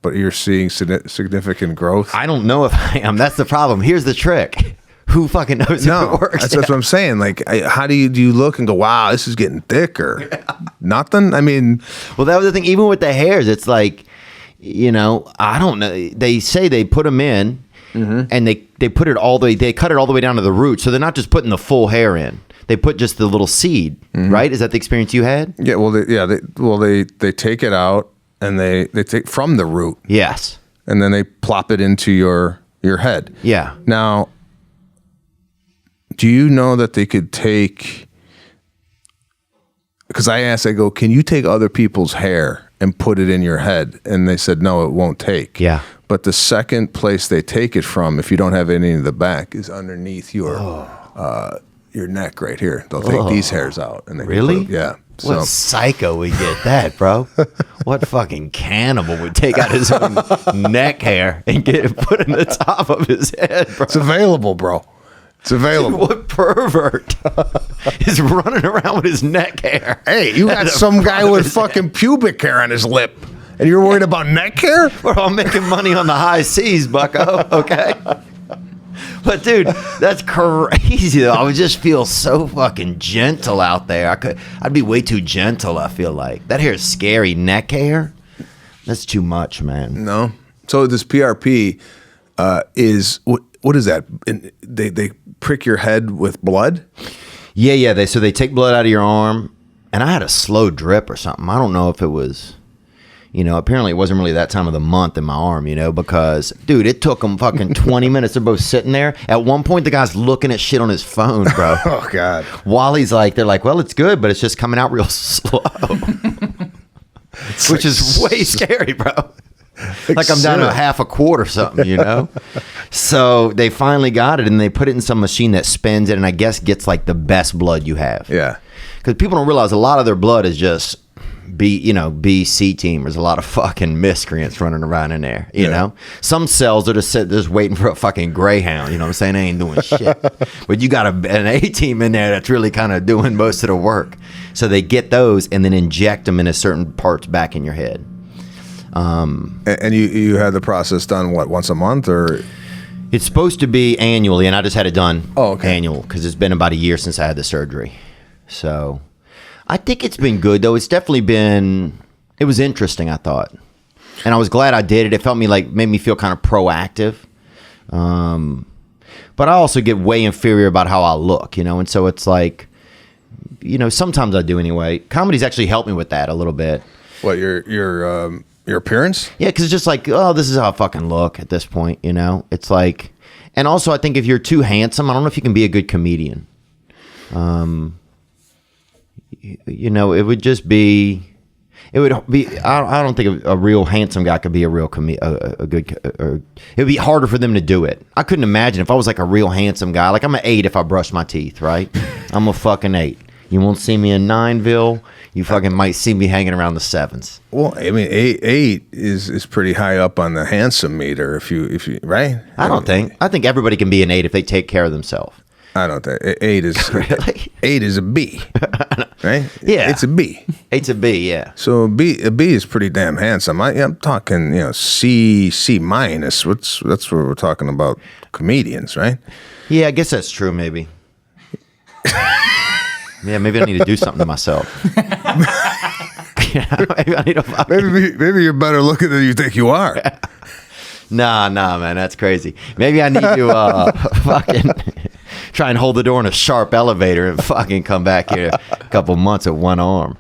But you're seeing significant growth. I don't know if I am. That's the problem. Here's the trick. who fucking knows if No, it works? that's what I'm saying. Like, how do you look and go, wow, this is getting thicker? Nothing. I mean, Well, that was the thing. Even with the hairs, it's like, I don't know. They say they put them in, and they put it all the way. They cut it all the way down to the root, so they're not just putting the full hair in. They put just the little seed, right? Is that the experience you had? yeah. Well, they take it out and they take from the root, Yes. and then they plop it into your head. Yeah. Now, do you know that they could take? Because I go, can you take other people's hair and put it in your head? And they said, no, it won't take. Yeah. But the second place they take it from, if you don't have any in the back, is underneath your neck right here. They'll take these hairs out. And they Really? Yeah. What psycho would get that, bro? What fucking cannibal would take out his own neck hair and get it put in the top of his head, bro? It's available, bro. It's available. What pervert is running around with his neck hair? Hey, you got some guy with fucking pubic hair on his lip, and you're worried about neck hair? We're all making money on the high seas, bucko, okay? But dude, that's crazy though. I would just feel so fucking gentle out there. I'd be way too gentle, I feel like. That hair is scary. Neck hair? That's too much, man. No. So this PRP is what is that? They prick your head with blood? Yeah. They take blood out of your arm, and I had a slow drip or something. I don't know if it was, apparently it wasn't really that time of the month in my arm, because, dude, it took them fucking 20 minutes. They're both sitting there. At one point, the guy's looking at shit on his phone, bro. Oh, God. While they're like, well, it's good, but it's just coming out real slow. Which is way scary, bro. Like I'm down to half a quart or something, So they finally got it, and they put it in some machine that spins it, and I guess gets like the best blood you have. Yeah. Because people don't realize a lot of their blood is just B, C team. There's a lot of fucking miscreants running around in there, you know? Some cells are just waiting for a fucking greyhound, you know what I'm saying? They ain't doing shit. But you got an A team in there that's really kind of doing most of the work. So they get those and then inject them into certain parts back in your head. And you had the process done, what, once a month or? It's supposed to be annually, and I just had it done annual because it's been about a year since I had the surgery. So I think it's been good, though. It's definitely it was interesting, I thought. And I was glad I did it. It made me feel kind of proactive. But I also get way inferior about how I look, and so it's like, sometimes I do anyway. Comedy's actually helped me with that a little bit. What, your appearance? Yeah, because it's just like, oh, this is how I fucking look at this point, It's like, and also I think if you're too handsome, I don't know if you can be a good comedian. It would just be, I don't think a real handsome guy could be a real it would be harder for them to do it. I couldn't imagine if I was like a real handsome guy. Like I'm an 8 if I brush my teeth, right? I'm a fucking 8. You won't see me in 9ville. You fucking might see me hanging around the 7s. Well, I mean, eight is pretty high up on the handsome meter. If you right? I think everybody can be an 8 if they take care of themselves. I don't think 8 is Really? 8 is a B, right? Yeah, it's a B. 8's a B, yeah. So a B is pretty damn handsome. I'm talking, C minus. That's what we're talking about, comedians, right? Yeah, I guess that's true. Maybe. Yeah, maybe I need to do something to myself. Maybe I need to maybe you're better looking than you think you are. Nah, man, that's crazy. Maybe I need to fucking try and hold the door in a sharp elevator and fucking come back here a couple months at one arm.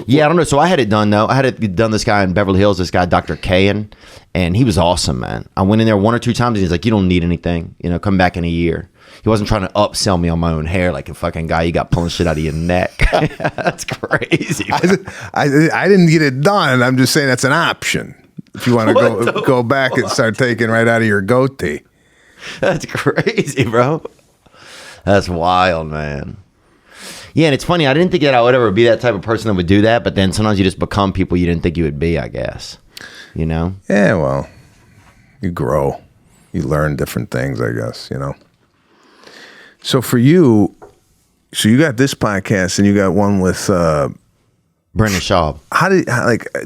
Yeah, I don't know. So I had it done, though. I had it done, this guy in Beverly Hills, this guy, Dr. Kayan, and he was awesome, man. I went in there 1 or 2 times, and he's like, you don't need anything. Come back in a year. He wasn't trying to upsell me on my own hair like a fucking guy you got pulling shit out of your neck. That's crazy. I didn't get it done. I'm just saying that's an option. If you want to go back and start taking right out of your goatee. That's crazy, bro. That's wild, man. Yeah, and it's funny. I didn't think that I would ever be that type of person that would do that, but then sometimes you just become people you didn't think you would be, I guess. Yeah, well, you grow. You learn different things, I guess, So for you, you got this podcast and you got one with Brendan Schaub.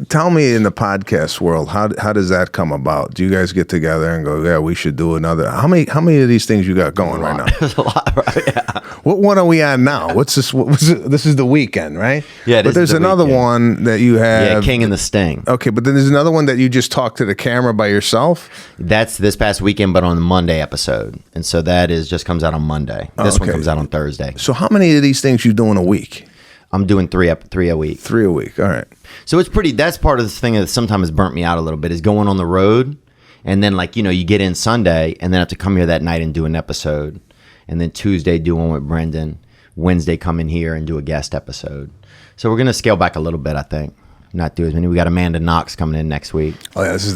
Tell me in the podcast world, how does that come about? Do you guys get together and go, yeah, we should do another? How many of these things you got going right now? There's a lot, right? Yeah. What one are we on now? What's this? This is the weekend, right? Yeah, but there's another one that you have. Yeah, King and the Sting. Okay, but then there's another one that you just talk to the camera by yourself. That's this past weekend, but on the Monday episode, and so that just comes out on Monday. This one comes out on Thursday. So how many of these things you doing a week? I'm doing three a week. 3 a week. All right. So it's pretty. That's part of the thing that sometimes has burnt me out a little bit is going on the road, and then you get in Sunday, and then have to come here that night and do an episode, and then Tuesday do one with Brendan, Wednesday come in here and do a guest episode. So we're gonna scale back a little bit, I think. Not do as many. We got Amanda Knox coming in next week. Oh yeah, this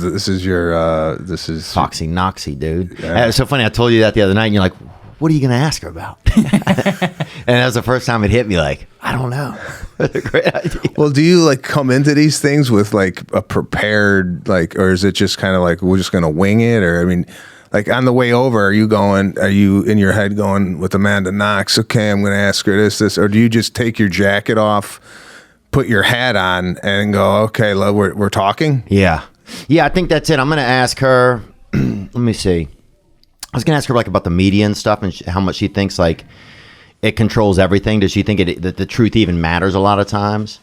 is Foxy Noxy, dude. Yeah. It's so funny. I told you that the other night, and you're like, what are you going to ask her about? And that was the first time it hit me like, I don't know. That's a great idea. Well, do you come into these things with a prepared, or is it just kind of we're just going to wing it? Or, I mean, on the way over, are you in your head going with Amanda Knox, okay, I'm going to ask her this, or do you just take your jacket off, put your hat on and go, okay, we're talking? Yeah. Yeah, I think that's it. I'm going to ask her, let me see. I was going to ask her about the media and stuff and how much she thinks it controls everything. Does she think that the truth even matters a lot of times?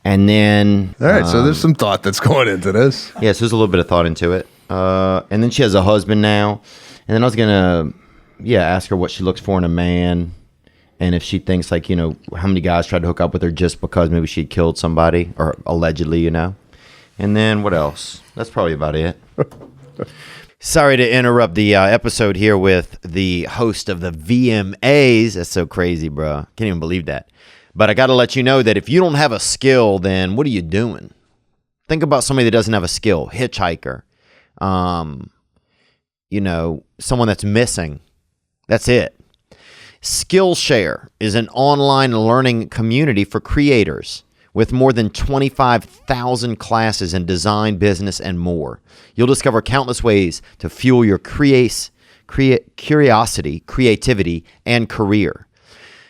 And then... All right, so there's some thought that's going into this. Yes, yeah, so there's a little bit of thought into it. And then she has a husband now. And then I was going to, ask her what she looks for in a man. And if she thinks how many guys tried to hook up with her just because maybe she'd killed somebody or allegedly, And then what else? That's probably about it. Sorry to interrupt the episode here with the host of the VMAs. That's so crazy, bro. Can't even believe that. But I got to let you know that if you don't have a skill, then what are you doing? Think about somebody that doesn't have a skill. Hitchhiker. Someone that's missing. That's it. Skillshare is an online learning community for creators with more than 25,000 classes in design, business, and more. You'll discover countless ways to fuel your curiosity, creativity, and career.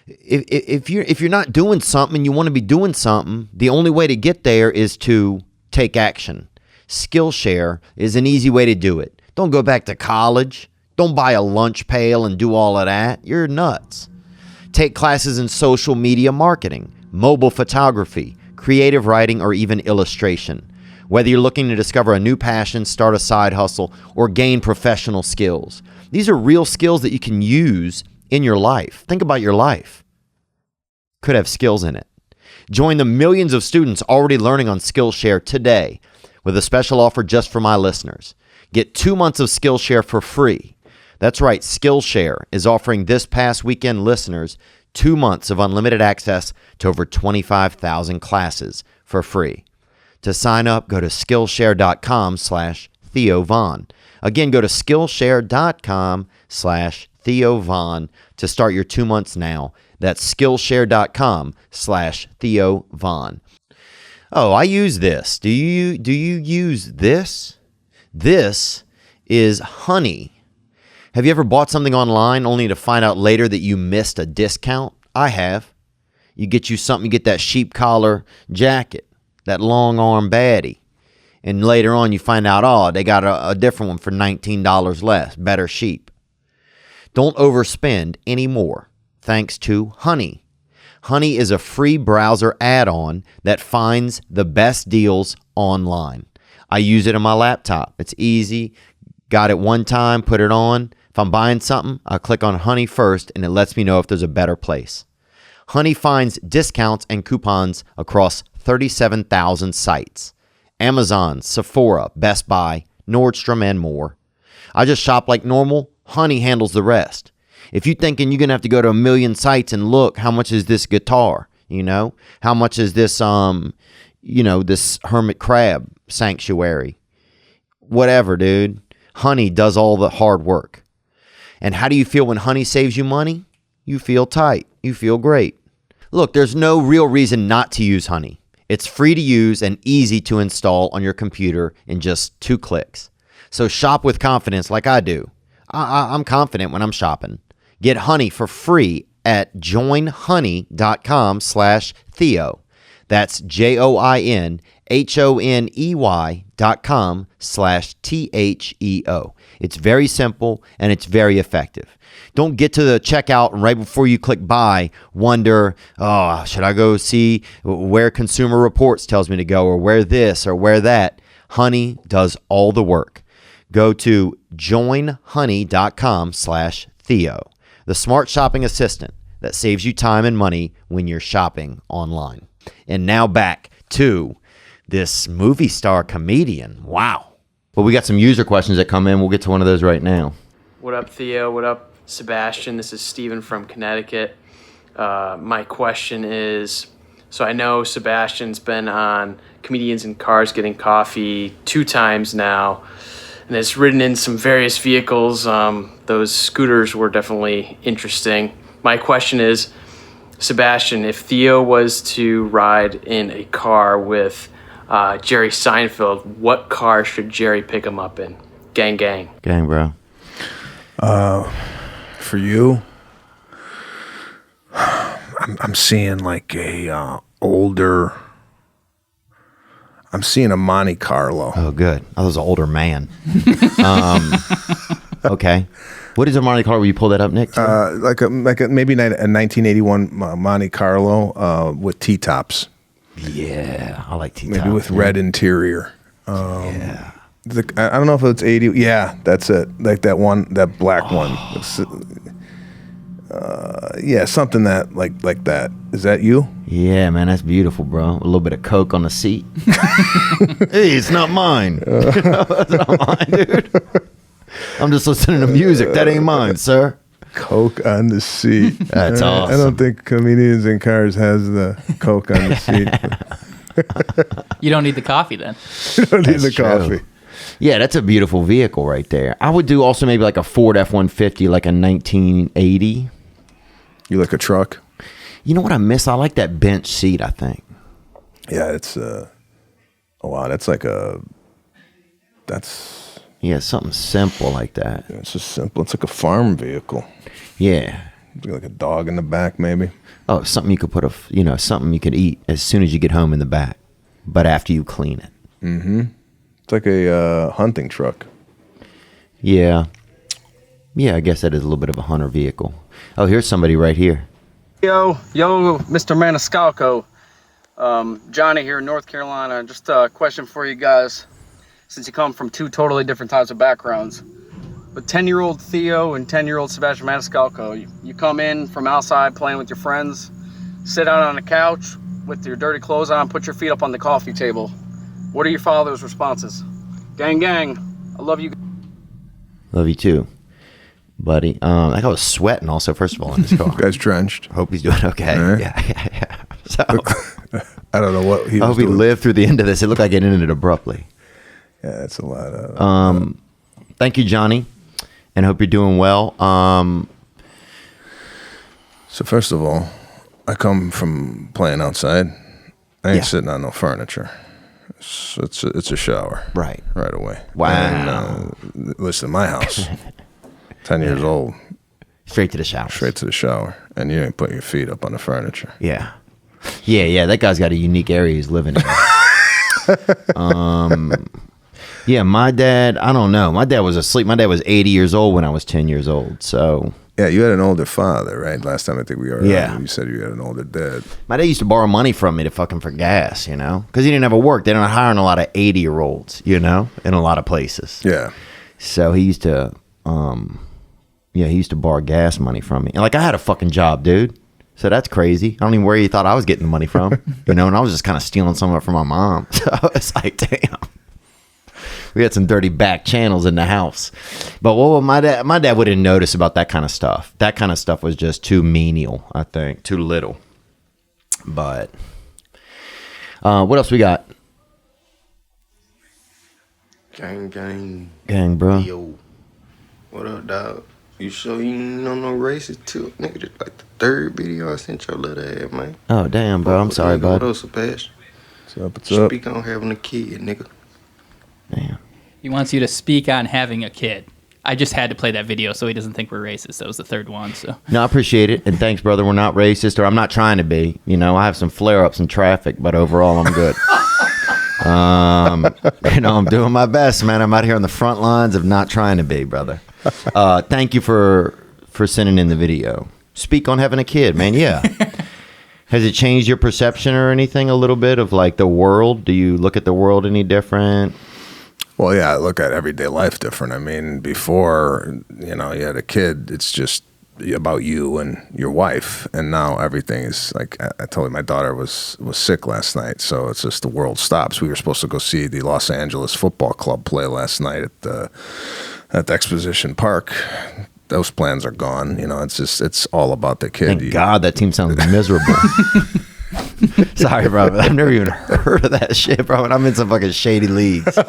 If you're not doing something and you want to be doing something, the only way to get there is to take action. Skillshare is an easy way to do it. Don't go back to college. Don't buy a lunch pail and do all of that. You're nuts. Take classes in social media marketing, mobile photography, creative writing, or even illustration. Whether you're looking to discover a new passion, start a side hustle, or gain professional skills. These are real skills that you can use in your life. Think about your life. Could have skills in it. Join the millions of students already learning on Skillshare today with a special offer just for my listeners. Get 2 months of Skillshare for free. That's right, Skillshare is offering this past weekend listeners 2 months of unlimited access to over 25,000 classes for free. To sign up, go to Skillshare.com/Theo Von. Again, go to Skillshare.com/Theo Von to start your 2 months now. That's Skillshare.com/Theo Von. Oh, I use this. Do you use this? This is Honey. Have you ever bought something online only to find out later that you missed a discount? I have. You get that sheep collar jacket, that long arm baddie. And later on you find out, they got a different one for $19 less, better sheep. Don't overspend anymore thanks to Honey. Honey is a free browser add-on that finds the best deals online. I use it on my laptop. It's easy. Got it one time, put it on. If I'm buying something, I click on Honey first, and it lets me know if there's a better place. Honey finds discounts and coupons across 37,000 sites. Amazon, Sephora, Best Buy, Nordstrom, and more. I just shop like normal. Honey handles the rest. If you're thinking you're going to have to go to a million sites and look, how much is this guitar? How much is this, this hermit crab sanctuary? Whatever, dude. Honey does all the hard work. And how do you feel when Honey saves you money? You feel tight. You feel great. Look, there's no real reason not to use Honey. It's free to use and easy to install on your computer in just 2 clicks. So shop with confidence like I do. I'm confident when I'm shopping. Get Honey for free at joinhoney.com/Theo. That's JOINHONEY.com/THEO. It's very simple and it's very effective. Don't get to the checkout and right before you click buy, wonder, oh, should I go see where Consumer Reports tells me to go, or where this or where that? Honey does all the work. Go to joinhoney.com/Theo, the smart shopping assistant that saves you time and money when you're shopping online. And now back to this movie star comedian. Wow. Well, we got some user questions that come in. We'll get to one of those right now. What up, Theo? What up, Sebastian? This is Steven from Connecticut. My question is, so I know Sebastian's been on Comedians in Cars Getting Coffee 2 times now, and has ridden in some various vehicles. Those scooters were definitely interesting. My question is, Sebastian, if Theo was to ride in a car with Jerry Seinfeld, what car should Jerry pick him up in? Gang, gang. Gang, bro. For you, I'm seeing like a older. I'm seeing a Monte Carlo. Oh, good. I was an older man. Okay. What is a Monte Carlo? Will you pull that up, Nick? Like a maybe a 1981 Monte Carlo with T-tops. Yeah, I like T-tops. Maybe with red interior. Yeah. I don't know if it's 80. Yeah, that's it. Like that one, that black one. Yeah, something that like that. Is that you? Yeah, man, that's beautiful, bro. A little bit of Coke on the seat. Hey, it's not mine. It's not mine, dude. I'm just listening to music. That ain't mine, sir. Coke on the seat. That's awesome. I don't think Comedians in Cars has the Coke on the seat. You don't need the coffee then. You don't need the True. coffee. Yeah, that's a beautiful vehicle right there. I would do also maybe like a Ford F-150, like a 1980. You like a truck? You know what I miss? I like that bench seat, I think. Yeah, it's oh wow, that's Yeah, something simple like that. it's just simple. It's like a farm vehicle. Yeah. Like a dog in the back, maybe. Oh, something you could put something you could eat as soon as you get home in the back, but after you clean it. Mm-hmm. It's like a hunting truck. Yeah. Yeah, I guess that is a little bit of a hunter vehicle. Oh, here's somebody right here. Yo, Mr. Maniscalco. Johnny here in North Carolina. Just a question for you guys, since you come from 2 totally different types of backgrounds. But 10-year-old Theo and 10-year-old Sebastian Maniscalco, you come in from outside playing with your friends, sit out on the couch with your dirty clothes on, put your feet up on the coffee table. What are your father's responses? Gang, gang, I love you. Love you too, buddy. That guy was sweating also, first of all, in his car. Guy's drenched. Hope he's doing okay. Right. Yeah. So, I don't know what he I was hope he doing. lived through the end of this. It looked like it ended abruptly. Yeah, it's a lot of... Thank you, Johnny, and hope you're doing well. So first of all, I come from playing outside. I ain't Yeah. sitting on no furniture. It's a shower. Right. Right away. Wow. And, listen, my house, 10 years old, Straight to the shower. straight to the shower, and you ain't putting your feet up on the furniture. Yeah. Yeah. That guy's got a unique area he's living in. Yeah, my dad, I don't know. My dad was asleep. My dad was 80 years old when I was 10 years old. So, Yeah, you had an older father, right? Last time I think we were Yeah. on, you said you had an older dad. my dad used to borrow money from me to fucking for gas, because he didn't have a work. They're not hiring a lot of 80-year-olds, in a lot of places. Yeah. So he used to, he used to borrow gas money from me. And I had a fucking job, dude. So that's crazy. I don't even know where he thought I was getting the money from, and I was just kind of stealing some of it from my mom. So it's like, damn. We had some dirty back channels in the house. But my dad wouldn't notice about that kind of stuff. That kind of stuff was just too menial, I think. Too little. But what else we got? Gang, gang. Gang, bro. Yo. What up, dog? You sure you ain't know no racist too? Nigga, this like the 3rd video I sent your little ass, man. Oh, damn, bro. I'm sorry, What bud. up, Sebastian? What's up? What's up? Speak on having a kid, nigga. Damn. He wants you to speak on having a kid. I just had to play that video so he doesn't think we're racist. That was the third one. So No, I appreciate it. And thanks, brother. We're not racist, or I'm not trying to be. You know, I have some flare-ups in traffic, but overall, I'm good. You know, I'm doing my best, man. I'm out here on the front lines of not trying to be, brother. Thank you for sending in the video. Speak on having a kid, man. Yeah. Has it changed your perception or anything a little bit of like the world? Do you look at the world any different? Well, yeah, I look at everyday life different. I mean, before, you know, you had a kid, it's just about you and your wife. And now everything is like, I told you my daughter was sick last night. So it's just the world stops. We were supposed to go see the Los Angeles Football Club play last night at the Exposition Park. Those plans are gone. You know, it's all about the kid. Thank God that team sounds miserable. Sorry, bro. I've never even heard of that shit, bro. And I'm in some fucking shady leagues. I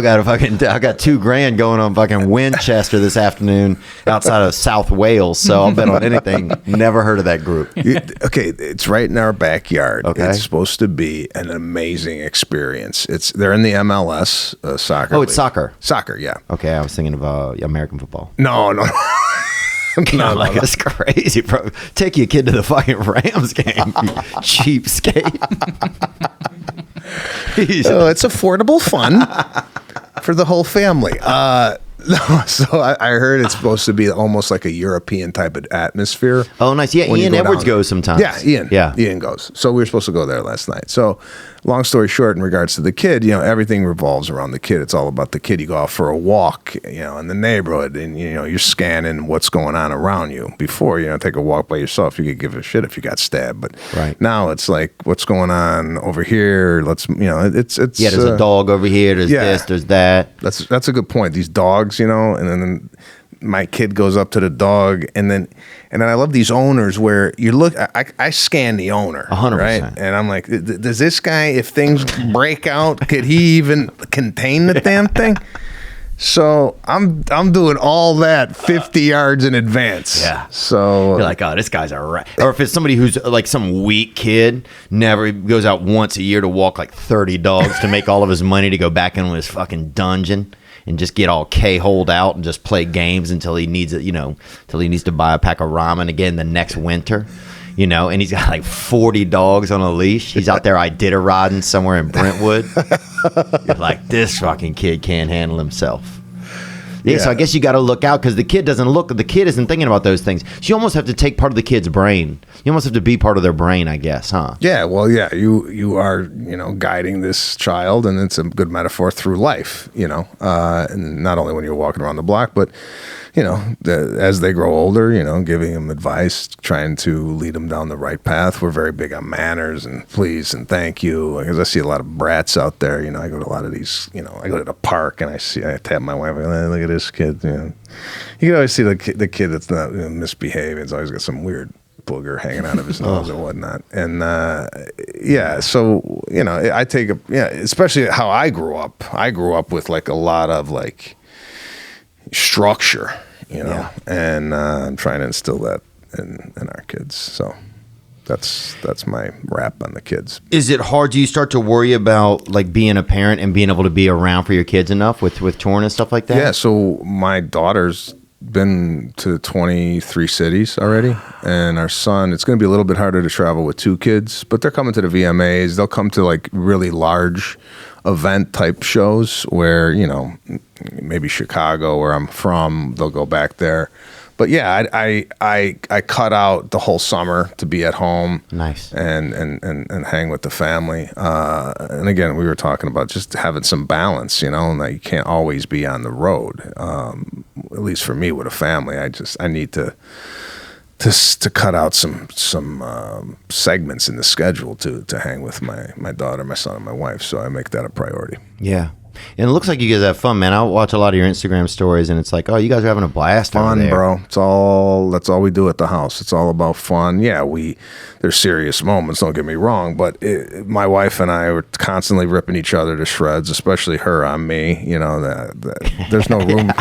got $2,000 going on fucking Winchester this afternoon outside of South Wales. So I'll bet on anything. Never heard of that group. Okay, it's right in our backyard. Okay. It's supposed to be an amazing experience. They're in the MLS soccer. Oh, it's league. soccer. Soccer, yeah. Okay, I was thinking of American football. No. No, like that's crazy, bro. Take your kid to the fucking Rams game, you cheapskate. So it's affordable fun for the whole family. So I heard it's supposed to be almost like a European type of atmosphere. Oh, nice. Yeah, when you Ian go Edwards down. goes sometimes. Yeah, Ian goes. So we were supposed to go there last night. So long story short, in regards to the kid, you know, everything revolves around the kid. It's all about the kid. You go out for a walk, you know, in the neighborhood, and, you know, you're scanning what's going on around you. Before, you know, take a walk by yourself, you could give a shit if you got stabbed. But right now it's like, what's going on over here? Let's, you know, it's yeah, there's a dog over here. There's this, there's that. That's a good point. These dogs, you know, and then my kid goes up to the dog, and then I love these owners where you look. I scan the owner, 100%. right? And I'm like, does this guy, if things break out, could he even contain the damn thing? So I'm doing all that 50 yards in advance. Yeah. So you're like, oh, this guy's a rat. Or if it's somebody who's like some weak kid, never goes out once a year to walk like 30 dogs to make all of his money to go back into his fucking dungeon and just get all K-holed out and just play games until he needs it, you know, till he needs to buy a pack of ramen again the next winter. You know, and he's got like 40 dogs on a leash. He's out there Iditarod somewhere in Brentwood. You're like, this fucking kid can't handle himself. Yeah, so I guess you got to look out because the kid isn't thinking about those things. So you almost have to take part of the kid's brain. You almost have to be part of their brain, I guess, huh? Yeah, well, yeah, you are, you know, guiding this child, and it's a good metaphor through life, you know, and not only when you're walking around the block, but, you know, as they grow older, you know, giving them advice, trying to lead them down the right path. We're very big on manners and please and thank you, because I see a lot of brats out there. You know, I go to a lot of these, you know, I go to the park and I tap my wife, and look at this kid. You know, you can always see the kid that's not, you know, misbehaving. It's always got some weird booger hanging out of his nose or whatnot. And yeah, so, you know, especially how I grew up. I grew up with like a lot of like structure, you know, and I'm trying to instill that in our kids. So that's my rap on the kids. Is it hard? Do you start to worry about like being a parent and being able to be around for your kids enough with touring and stuff like that? Yeah, so my daughter's been to 23 cities already, and our son, it's going to be a little bit harder to travel with two kids, but they're coming to the VMAs. They'll come to like really large event type shows where, you know, maybe Chicago where I'm from, they'll go back there. But yeah, I cut out the whole summer to be at home, nice, and hang with the family. And again, we were talking about just having some balance, you know, and that you can't always be on the road. At least for me with a family, I need to cut out some segments in the schedule to hang with my daughter, my son, and my wife. So I make that a priority. Yeah. And it looks like you guys have fun, man. I watch a lot of your Instagram stories, and it's like, oh, you guys are having a blast. Fun, over there. bro. That's all we do at the house. It's all about fun. Yeah, there's serious moments, don't get me wrong, but my wife and I were constantly ripping each other to shreds, especially her on me. You know, there's no room.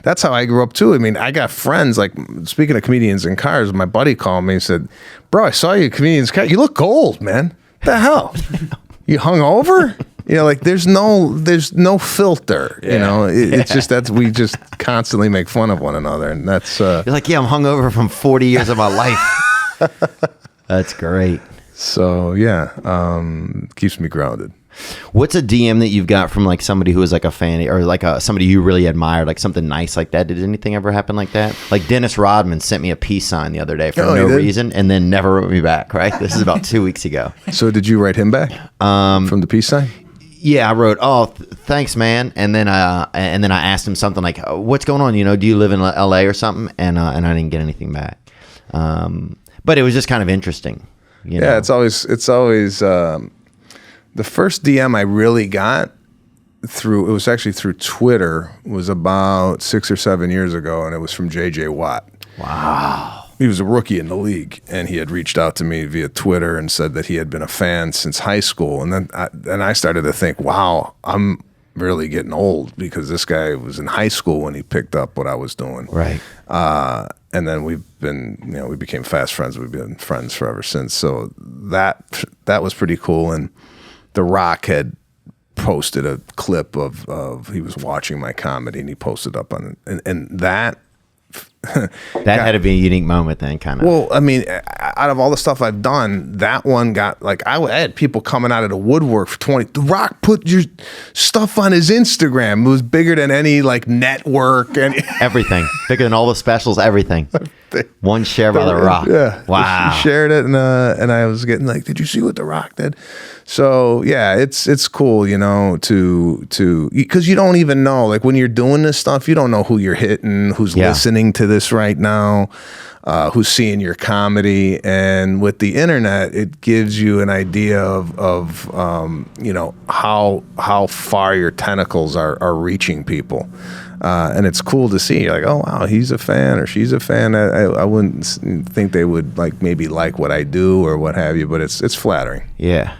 That's how I grew up, too. I mean, I got friends, like, speaking of comedians in cars, my buddy called me and said, bro, I saw you comedians car. You look old, man. What the hell? You hung over? like there's no filter. It's just that we just constantly make fun of one another, and that's You're like, yeah, I'm hungover from 40 years of my life. That's great. So keeps me grounded. What's a DM that you've got from like somebody who is like a fan or like somebody you really admired, like something nice like that? Did anything ever happen like that? Like Dennis Rodman sent me a peace sign the other day for no reason and then never wrote me back, right? This is about 2 weeks ago. So did you write him back from the peace sign? Yeah, I wrote, thanks, man. And then I asked him something like, what's going on? Do you live in LA or something? And I didn't get anything back. But it was just kind of interesting. Yeah, it's always the first DM I really got it was actually through Twitter, was about 6 or 7 years ago, and it was from JJ Watt. Wow. He was a rookie in the league, and he had reached out to me via Twitter and said that he had been a fan since high school. And then I started to think, wow, I'm really getting old, because this guy was in high school when he picked up what I was doing. Right. And then we became fast friends. We've been friends forever since. So that was pretty cool. And The Rock had posted a clip of he was watching my comedy, and he posted up on it. And that had to be a unique moment then, kind of. Well, I mean, out of all the stuff I've done, that one got, like, I had people coming out of the woodwork for 20. The Rock put your stuff on his Instagram. It was bigger than any, like, network. And everything. Bigger than all the specials, everything. One share by The Rock. Yeah. Wow. She shared it, and I was getting like, did you see what The Rock did? So, yeah, it's cool, to because you don't even know, like, when you're doing this stuff, you don't know who you're hitting, who's listening to this right now, who's seeing your comedy. And with the internet, it gives you an idea of how far your tentacles are reaching people. And it's cool to see. You're like, oh, wow, he's a fan or she's a fan. I wouldn't think they would maybe like what I do or what have you, but it's flattering. Yeah.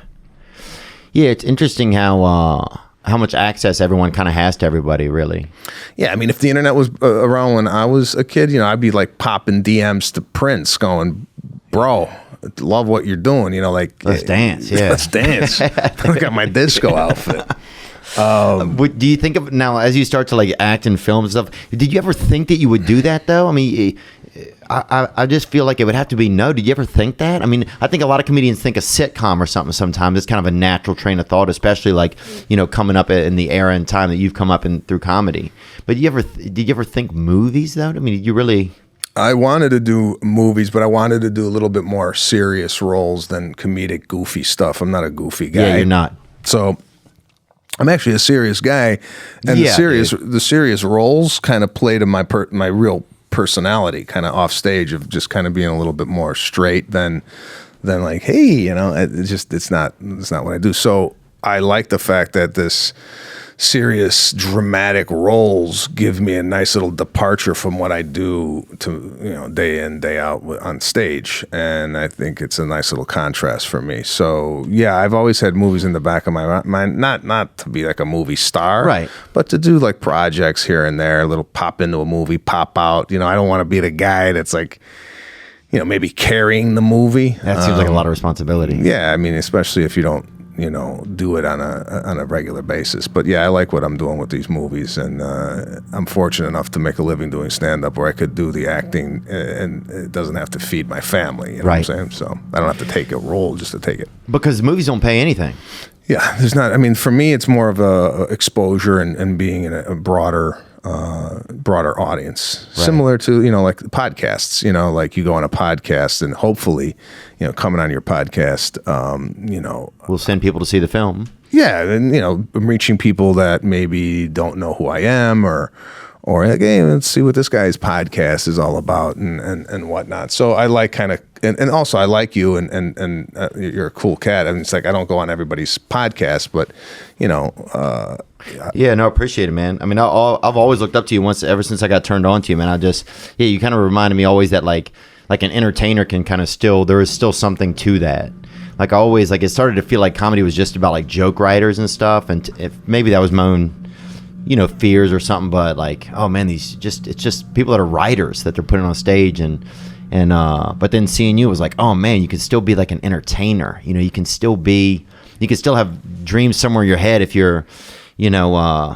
Yeah, it's interesting how much access everyone kind of has to everybody, really. Yeah, I mean, if the internet was around when I was a kid, I'd be like popping DMs to Prince going, bro, love what you're doing, let's dance. Yeah. Let's dance. I got my disco outfit. Do you think of now as you start to like act in film and stuff? Did you ever think that you would do that though? I mean, I just feel like it would have to be no. Did you ever think that? I mean, I think a lot of comedians think a sitcom or something sometimes. It's kind of a natural train of thought, especially like coming up in the era and time that you've come up in through comedy. But did you ever think movies though? I mean, did you really? I wanted to do movies, but I wanted to do a little bit more serious roles than comedic, goofy stuff. I'm not a goofy guy. Yeah, you're not. So I'm actually a serious guy, and the serious roles kind of play to my real personality, kind of off stage, of just kind of being a little bit more straight than like, hey, it's not what I do. So I like the fact that this serious dramatic roles give me a nice little departure from what I do to day in, day out on stage, and I think it's a nice little contrast for me. So yeah, I've always had movies in the back of my mind, not to be like a movie star, right, but to do like projects here and there, a little pop into a movie, pop out. I don't want to be the guy that's like, maybe carrying the movie. That seems like a lot of responsibility. Yeah, I mean, especially if you don't do it on a regular basis. But yeah, I like what I'm doing with these movies, and I'm fortunate enough to make a living doing stand-up where I could do the acting and it doesn't have to feed my family. You know what I'm saying? So I don't have to take a role just to take it. Because movies don't pay anything. Yeah, there's not. I mean, for me, it's more of a exposure and being in a broader audience, right. Similar to like podcasts. Like you go on a podcast, and hopefully, coming on your podcast, we'll send people to see the film. Yeah, and I'm reaching people that maybe don't know who I am, or like, hey, let's see what this guy's podcast is all about, and whatnot. So I like kind of, and also I like you, and you're a cool cat. I mean, it's like I don't go on everybody's podcast, but yeah, no, I appreciate it, man. I mean, I've always looked up to you ever since I got turned on to you, man. You kind of reminded me always that like an entertainer can kind of there is still something to that. Like I always, like it started to feel like comedy was just about like joke writers and stuff, and if maybe that was my own, fears or something, but like, oh man, it's just people that are writers that they're putting on stage, and but then seeing you was like, oh man, you can still be like an entertainer, you can still be You can still have dreams somewhere in your head if you're, you know,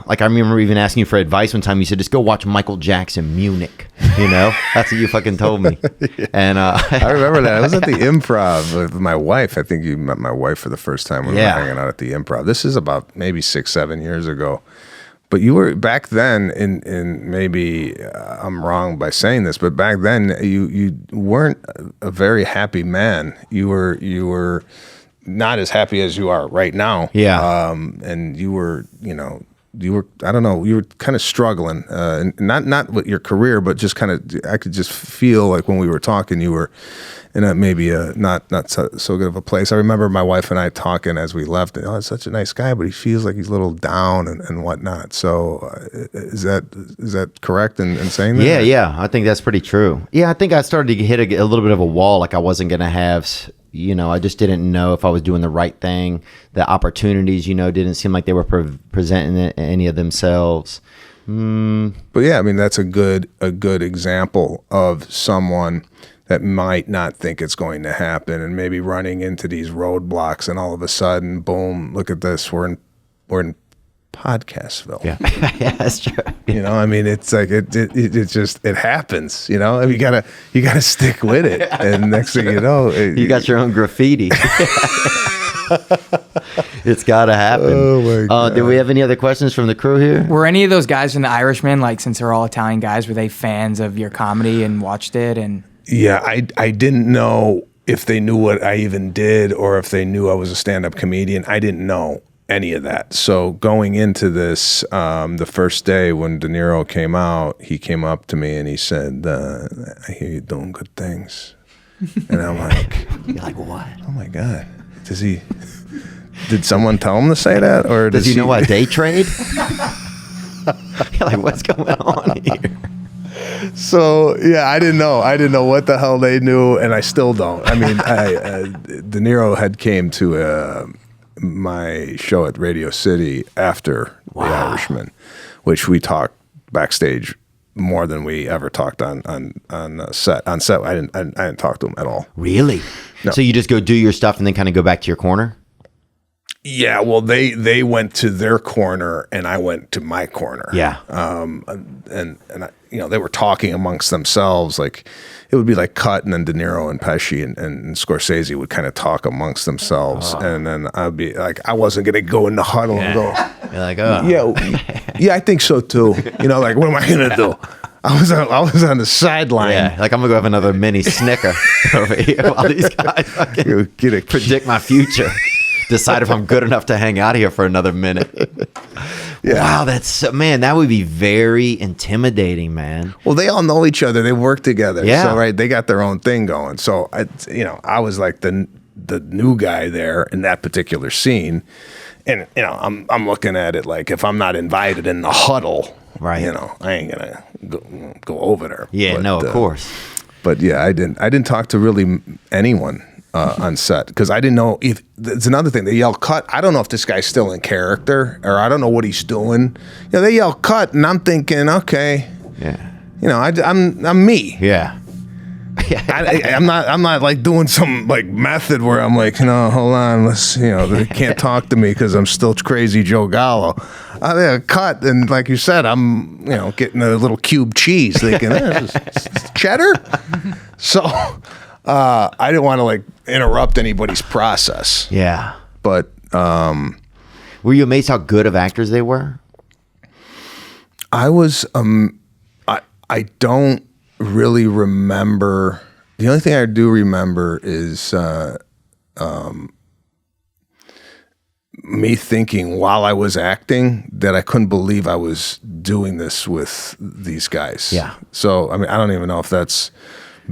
like I remember even asking you for advice one time. You said, just go watch Michael Jackson Munich. You know, that's what you fucking told me. Yeah. And I remember that. I was at the Improv with my wife. I think you met my wife for the first time when we were hanging out at the Improv. This is about maybe 6-7 years ago. But you were back then in maybe I'm wrong by saying this, but back then you weren't a very happy man. You were not as happy as you are right now. Yeah. And you were, I don't know, you were kind of struggling, and not with your career, but just kind of, I could just feel like when we were talking, you were in a maybe not so good of a place. I remember my wife and I talking as we left, and he's such a nice guy, but he feels like he's a little down and whatnot. So is that correct in saying that? Yeah, I think that's pretty true. Yeah, I think I started to hit a little bit of a wall, like I wasn't going to have, I just didn't know if I was doing the right thing. The opportunities, didn't seem like they were presenting any of themselves. But yeah, I mean, that's a good example of someone that might not think it's going to happen and maybe running into these roadblocks, and all of a sudden, boom, look at this, we're in Podcastville. Yeah. Yeah, that's true. I mean, it's like it happens. You gotta stick with it, and next thing you know, you got your own graffiti. It's gotta happen. Oh my God. Do we have any other questions from the crew here? Were any of those guys from The Irishman, like, since they're all Italian guys, were they fans of your comedy and watched it? And yeah, I didn't know if they knew what I even did or if they knew I was a stand-up comedian. I didn't know any of that. So going into this, the first day when De Niro came out, he came up to me and he said, I hear you doing good things. And I'm like, you're like, what? Oh my God. Did someone tell him to say that? Or does he know what day trade? You're like, what's going on here? So yeah, I didn't know what the hell they knew, and I still don't. I mean, De Niro had came to my show at Radio City after The Irishman, which we talked backstage more than we ever talked on set. On set, I didn't talk to him at all. Really? No. So you just go do your stuff and then kind of go back to your corner? Yeah, well, they went to their corner and I went to my corner. Yeah. And I, they were talking amongst themselves. Like, it would be like cut, and then De Niro and Pesci and Scorsese would kind of talk amongst themselves, and then I'd be like, I wasn't gonna go in the huddle and go, you're like, oh yeah, I think so too. Like, what am I gonna do? I was on the sideline. Yeah, like, I'm gonna go have another mini Snicker over here while these guys fucking predict my future. Decide if I'm good enough to hang out here for another minute. Yeah. Wow, that would be very intimidating, man. Well, they all know each other. They work together. Yeah. So, right, they got their own thing going. So, I was like the new guy there in that particular scene. And, I'm looking at it like, if I'm not invited in the huddle, right, I ain't gonna go over there. Yeah, but, no, of course. But yeah, I didn't talk to really anyone on set, because I didn't know if it's another thing. They yell cut. I don't know if this guy's still in character, or I don't know what he's doing. They yell cut, and I'm thinking, okay, yeah, I'm me. Yeah. I'm not like doing some like method where I'm like, hold on, let's, they can't talk to me because I'm still crazy Joe Gallo. Cut, and like you said, I'm getting a little cube cheese, thinking, this is cheddar. So I didn't want to like interrupt anybody's process. Yeah, but were you amazed how good of actors they were? I was. I don't really remember. The only thing I do remember is me thinking while I was acting that I couldn't believe I was doing this with these guys. Yeah. So, I mean, I don't even know if that's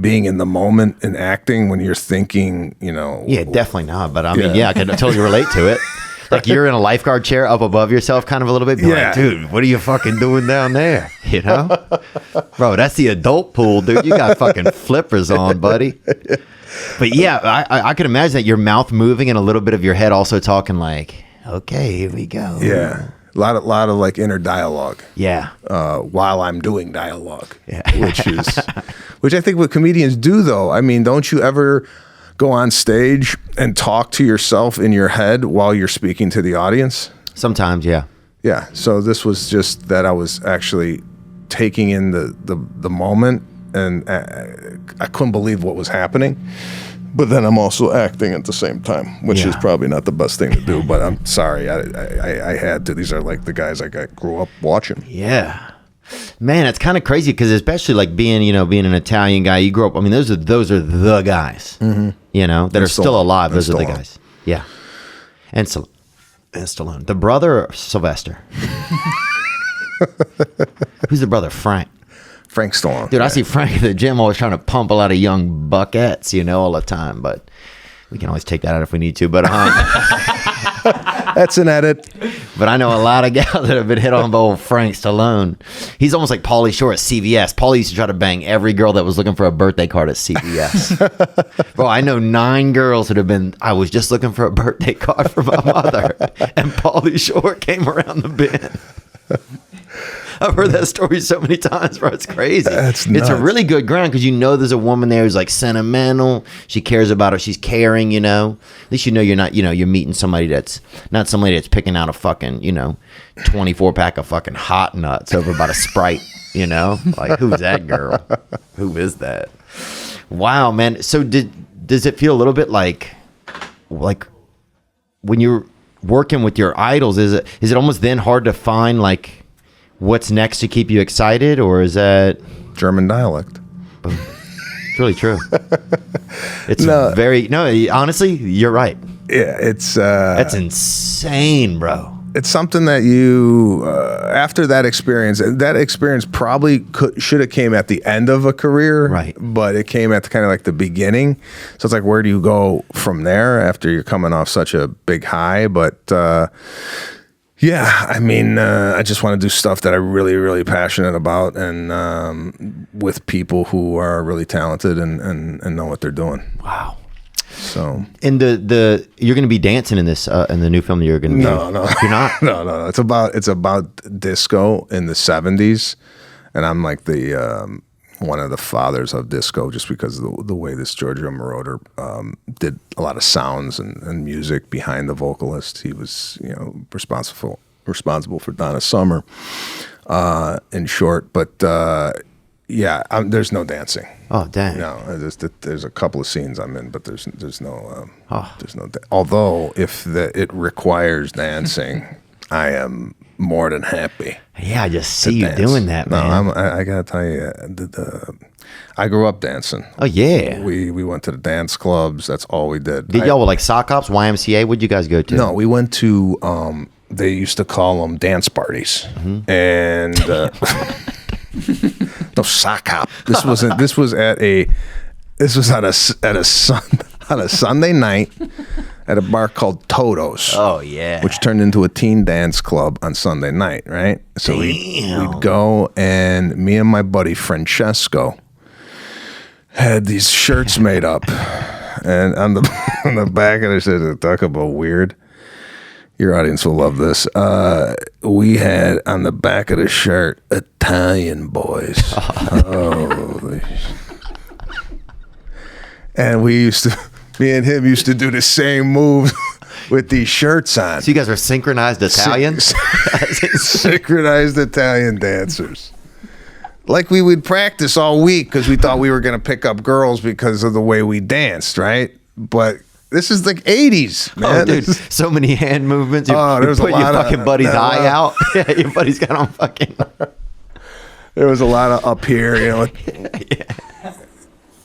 being in the moment in acting when you're thinking, Yeah, definitely not. But I mean, I can totally relate to it. Like, you're in a lifeguard chair up above yourself kind of a little bit. Yeah. Like, dude, what are you fucking doing down there? Bro, that's the adult pool, dude. You got fucking flippers on, buddy. But yeah, I can imagine that your mouth moving and a little bit of your head also talking like, okay, here we go. Yeah. A lot of like inner dialogue. Yeah. While I'm doing dialogue. Yeah. Which I think what comedians do, though. I mean, don't you ever go on stage and talk to yourself in your head while you're speaking to the audience? Sometimes, yeah. Yeah. So this was just that I was actually taking in the moment, and I couldn't believe what was happening. But then I'm also acting at the same time, which is probably not the best thing to do. But I'm sorry, I had to. These are like the guys I grew up watching. Yeah. Man, it's kind of crazy because especially like being an Italian guy, you grew up. I mean, those are the guys, that are still alive. Those are the guys. Yeah. And Stallone. The brother, Sylvester. Who's the brother? Frank. Frank Stallone. Dude, I see Frank at the gym always trying to pump a lot of young buckettes, all the time. But we can always take that out if we need to. But that's an edit. But I know a lot of gals that have been hit on by old Frank Stallone. He's almost like Pauly Shore at CVS. Pauly used to try to bang every girl that was looking for a birthday card at CVS. Bro, I know 9 girls that have been, I was just looking for a birthday card for my mother. And Pauly Shore came around the bend. I've heard that story so many times, bro. It's crazy. That's nuts. It's a really good ground because there's a woman there who's like sentimental. She cares about her. She's caring, At least you're not, you're meeting somebody that's not somebody that's picking out a fucking, 24 pack of fucking hot nuts over by the Sprite, Like, who's that girl? Who is that? Wow, man. So does it feel a little bit like when you're working with your idols, is it almost then hard to find like what's next to keep you excited, or is that German dialect? It's really true. It's honestly, you're right. Yeah, it's that's insane, bro. It's something that you after that experience probably should have came at the end of a career, right? But it came at kind of like the beginning. So it's like, where do you go from there after you're coming off such a big high? But yeah, I mean, I just want to do stuff that I'm really, really passionate about, and with people who are really talented and know what they're doing. Wow. So, and you're going to be dancing in this in the new film that you're going to be. No, you're not. No. It's about disco in the '70s, and I'm like the one of the fathers of disco, just because of the way this Giorgio Moroder did a lot of sounds and music behind the vocalist. He was, responsible for Donna Summer, in short. But there's no dancing. Oh, dang. No, there's a couple of scenes I'm in, but there's no although if it requires dancing, I am more than happy. Yeah, I just see you doing that, man. No, I gotta tell you, I grew up dancing. Oh yeah, we went to the dance clubs. That's all we did. Did y'all with like sock ops, YMCA? What'd you guys go to? No, we went to. They used to call them dance parties, and no sock hop. This was on a Sunday night at a bar called Toto's. Oh yeah, which turned into a teen dance club on Sunday night, right? So we'd go, and me and my buddy Francesco had these shirts made up, and on the back of it said, "Talk about weird." Your audience will love this. We had on the back of the shirt, Italian boys. Holy. And me and him used to do the same moves with these shirts on. So you guys were synchronized Italians? Synchronized Italian dancers. Like we would practice all week because we thought we were going to pick up girls because of the way we danced, right? But this is like 80s, man. Oh, dude, so many hand movements. You there's put a lot your fucking buddy's eye out. Yeah, your buddy's got on fucking. There was a lot of up here,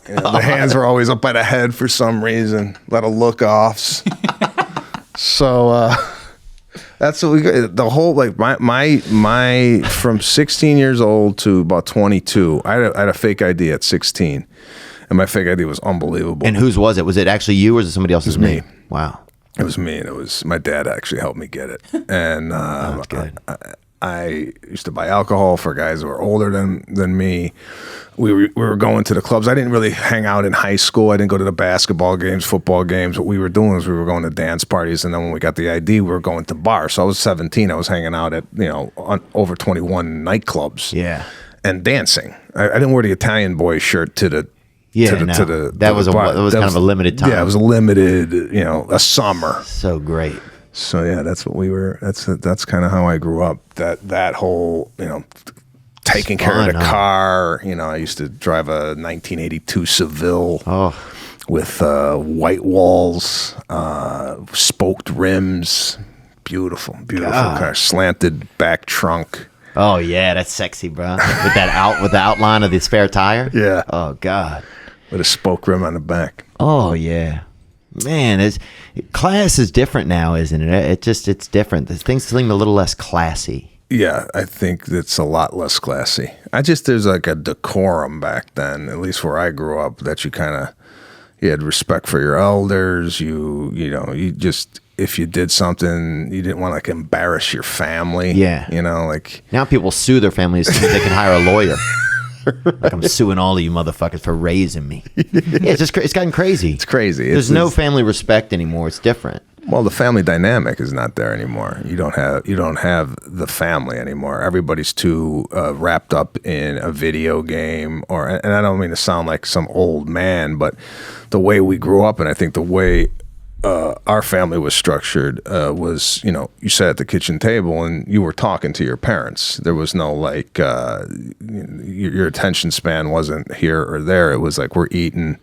the hands were always up by the head for some reason. A lot of look-offs. So that's what we got. The whole my from 16 years old to about 22. I had a fake ID at 16. And my fake ID was unbelievable. And whose was it? Was it actually you, or was it somebody else's? It was me. Wow. It was me, and it was my dad actually helped me get it. And That's good. I used to buy alcohol for guys who were older than me. We were going to the clubs. I didn't really hang out in high school. I didn't go to the basketball games, football games. What we were doing was we were going to dance parties, and then when we got the ID, we were going to bars. So I was 17. I was hanging out at over 21 nightclubs. Yeah. And dancing. I didn't wear the Italian boy shirt to the Yeah, that was kind of a limited time. Yeah, it was a limited, a summer. So great. So yeah, that's what we were. That's kind of how I grew up. That whole, taking care of the car. I used to drive a 1982 Seville. Oh. With white walls, spoked rims, beautiful car, slanted back trunk. Oh yeah, that's sexy, bro. With the outline of the spare tire. Yeah. Oh God. With a spoke rim on the back. Oh yeah, man. Class is different now, isn't it? It's different. Things seem a little less classy. Yeah, I think it's a lot less classy. There's like a decorum back then, at least where I grew up, that you had respect for your elders. You just, if you did something, you didn't want to embarrass your family. Yeah. Now people sue their families so they can hire a lawyer. Like, I'm suing all of you motherfuckers for raising me. Yeah, it's gotten crazy. It's crazy. There's no family respect anymore. It's different. Well, the family dynamic is not there anymore. You don't have the family anymore. Everybody's too wrapped up in a video game, and I don't mean to sound like some old man, but the way we grew up, and I think the way our family was structured was, you sat at the kitchen table and you were talking to your parents. There was no your attention span wasn't here or there. It was like we're eating,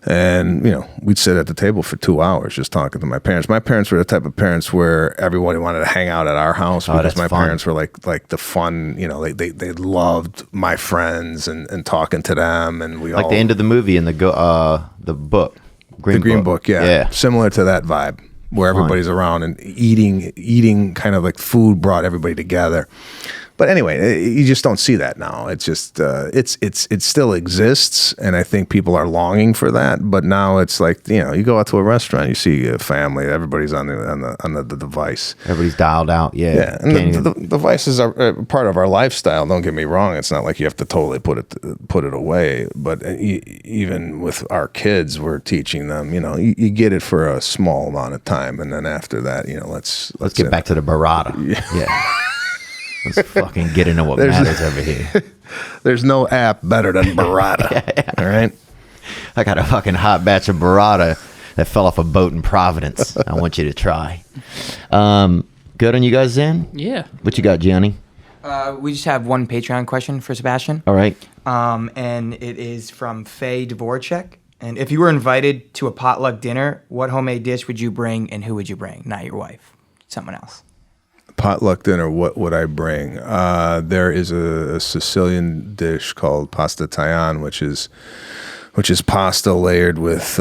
and we'd sit at the table for 2 hours just talking to my parents. My parents were the type of parents where everybody wanted to hang out at our house because my parents were like the fun. They loved my friends and talking to them, and we like the end of the movie and the book. Green Book, yeah. Similar to that vibe, where everybody's around and eating kind of like food brought everybody together. But anyway, you just don't see that now. It's just it still exists, and I think people are longing for that. But now it's like you go out to a restaurant, you see a family, everybody's on the device. Everybody's dialed out. Yeah. And the devices are part of our lifestyle. Don't get me wrong. It's not like you have to totally put it away. But even with our kids, we're teaching them. You get it for a small amount of time, and then after that, let's get back to the burrata. Yeah. Let's fucking get into what matters over here. There's no app better than burrata. Yeah. All right. I got a fucking hot batch of burrata that fell off a boat in Providence. I want you to try. Good on you guys then? Yeah. What you got, Gianni? We just have one Patreon question for Sebastian. All right. And it is from Faye Dvorak. And if you were invited to a potluck dinner, what homemade dish would you bring and who would you bring? Not your wife, someone else. Potluck dinner, what would I bring? There is a Sicilian dish called pasta tagliata, which is pasta layered with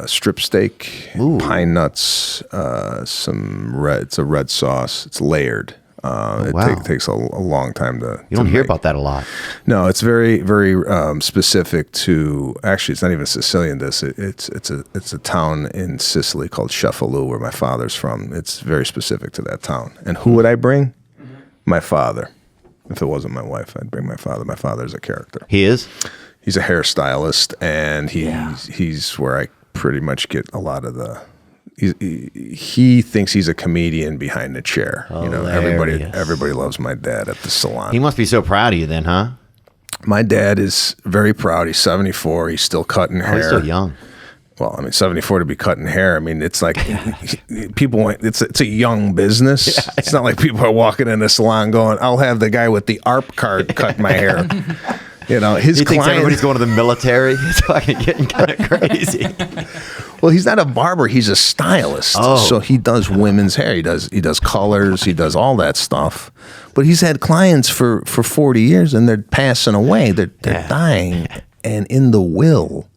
strip steak, pine nuts, it's a red sauce. It's layered. It takes a long time to. You don't to hear make. About that a lot. No, it's very, very specific to. Actually, it's not even Sicilian. It's a town in Sicily called Cefalù, where my father's from. It's very specific to that town. And who would I bring? Mm-hmm. My father. If it wasn't my wife, I'd bring my father. My father's a character. He is. He's a hairstylist, and he's where I pretty much get a lot of the. He thinks he's a comedian behind the chair. Everybody loves my dad at the salon. He must be so proud of you then, huh? My dad is very proud. He's 74. He's still cutting hair. He's still young. Well, 74 to be cutting hair. It's like people. It's a young business. Yeah. It's not like people are walking in the salon going, "I'll have the guy with the ARP card cut my hair." His he thinks everybody's going to the military. It's fucking getting kind of crazy. Well, he's not a barber. He's a stylist. Oh. So he does women's hair. He does colors. He does all that stuff. But he's had clients for 40 years, and they're passing away. They're dying. And in the will,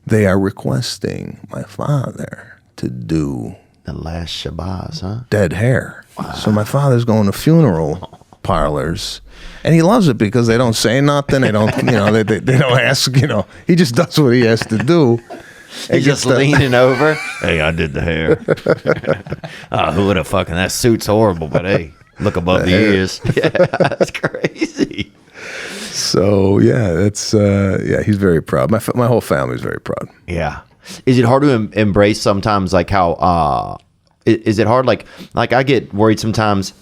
they are requesting my father to do the last Shabazz, huh? Dead hair. Wow. So my father's going to funeral parlors. And he loves it because they don't say nothing. They don't, they don't ask, he just does what he has to do. He's just leaning over. Hey, I did the hair. Who would have fucking, that suit's horrible, but hey, look above the ears. Yeah, that's crazy. So, he's very proud. My whole family's very proud. Yeah. Is it hard to embrace sometimes, like how, is it hard, like I get worried sometimes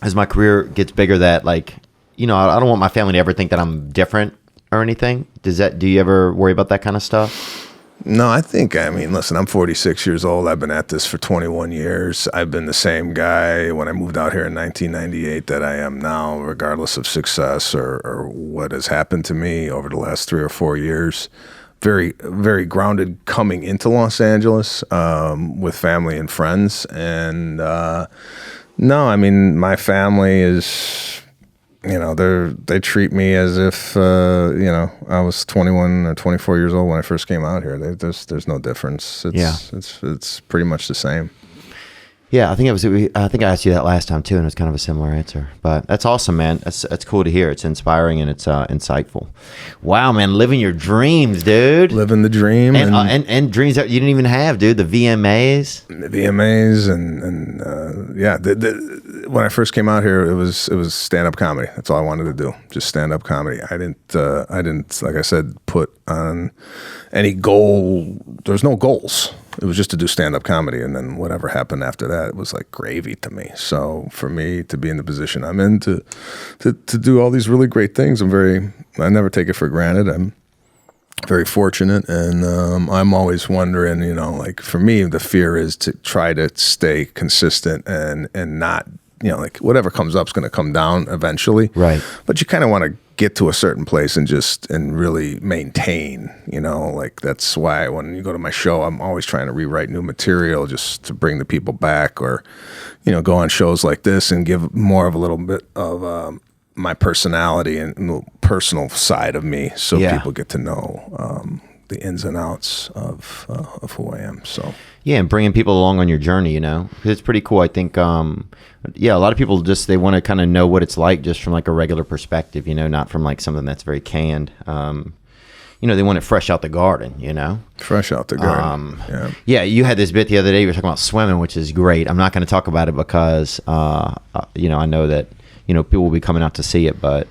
as my career gets bigger that, like, I don't want my family to ever think that I'm different or anything? Do you ever worry about that kind of stuff? No, I mean, listen, I'm 46 years old. I've been at this for 21 years. I've been the same guy when I moved out here in 1998 that I am now, regardless of success or what has happened to me over the last 3 or 4 years. Very, very grounded coming into Los Angeles with family and friends. And no, I mean, my family is, they treat me as if, I was 21 or 24 years old when I first came out here. There's no difference. It's pretty much the same. Yeah, I think I asked you that last time too, and it was kind of a similar answer. But that's awesome, man. That's cool to hear. It's inspiring and it's insightful. Wow, man, living your dreams, dude. Living the dream, and dreams that you didn't even have, dude. The VMAs, when I first came out here, it was stand up comedy. That's all I wanted to do, just stand up comedy. I didn't, like I said, put on any goal. There's no goals. It was just to do stand-up comedy, and then whatever happened after that, it was like gravy to me. So for me to be in the position I'm in, to do all these really great things, I never take it for granted. I'm very fortunate, and I'm always wondering, like for me, the fear is to try to stay consistent and not, like whatever comes up is going to come down eventually. Right. But you kind of want to get to a certain place and really maintain, like that's why when you go to my show, I'm always trying to rewrite new material just to bring the people back, or, go on shows like this and give more of a little bit of my personality and personal side of me, so people get to know the ins and outs of who I am. So yeah, and bringing people along on your journey, it's pretty cool. I think, a lot of people they want to kind of know what it's like just from like a regular perspective, not from like something that's very canned. They want it fresh out the garden, Fresh out the garden. Yeah, you had this bit the other day. You were talking about swimming, which is great. I'm not going to talk about it because, I know that, people will be coming out to see it, but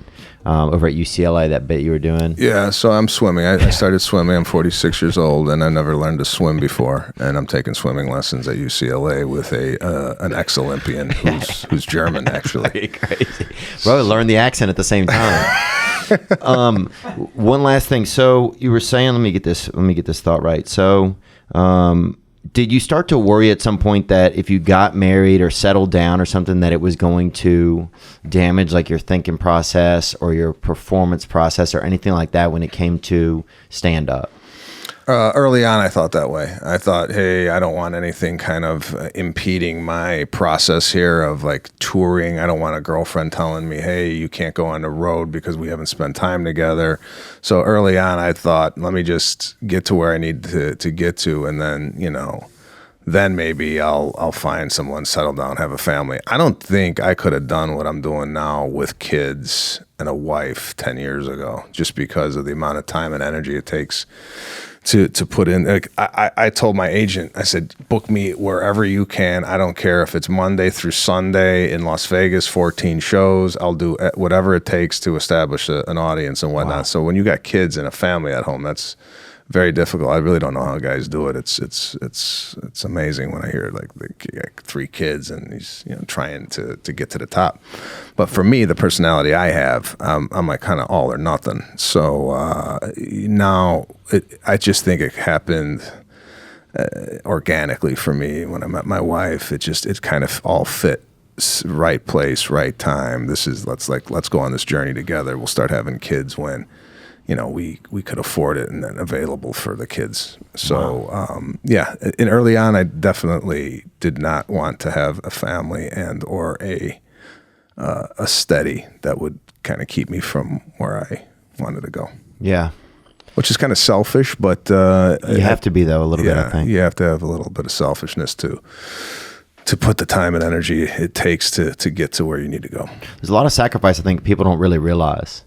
over at UCLA, that bit you were doing. Yeah, so I'm swimming. I started swimming. I'm 46 years old, and I never learned to swim before. And I'm taking swimming lessons at UCLA with an ex-Olympian who's German, actually. Crazy. Bro, learn the accent at the same time. One last thing. So you were saying, let me get this thought right. So, did you start to worry at some point that if you got married or settled down or something, that it was going to damage like your thinking process or your performance process or anything like that when it came to stand up? Early on, I thought that way. I thought, hey, I don't want anything kind of impeding my process here of like touring. I don't want a girlfriend telling me, hey, you can't go on the road because we haven't spent time together. So early on, I thought, let me just get to where I need to get to, and then, then maybe I'll find someone, settle down, have a family. I don't think I could have done what I'm doing now with kids and a wife 10 years ago, just because of the amount of time and energy it takes to put in. Like I told my agent, I said, book me wherever you can. I don't care if it's Monday through Sunday in Las Vegas, 14 shows. I'll do whatever it takes to establish an audience and whatnot. Wow. So when you got kids and a family at home, that's very difficult. I really don't know how guys do it. It's amazing when I hear like 3 kids and he's trying to get to the top. But for me, the personality I have, I'm like kind of all or nothing. So now I just think it happened organically for me when I met my wife. It kind of all fit. Right place, right time. Let's go on this journey together. We'll start having kids when we could afford it and then available for the kids. So, and early on, I definitely did not want to have a family and or a steady that would kind of keep me from where I wanted to go. Yeah. Which is kind of selfish, but... you have to be, though, a little bit, I think. You have to have a little bit of selfishness to put the time and energy it takes to get to where you need to go. There's a lot of sacrifice I think people don't really realize.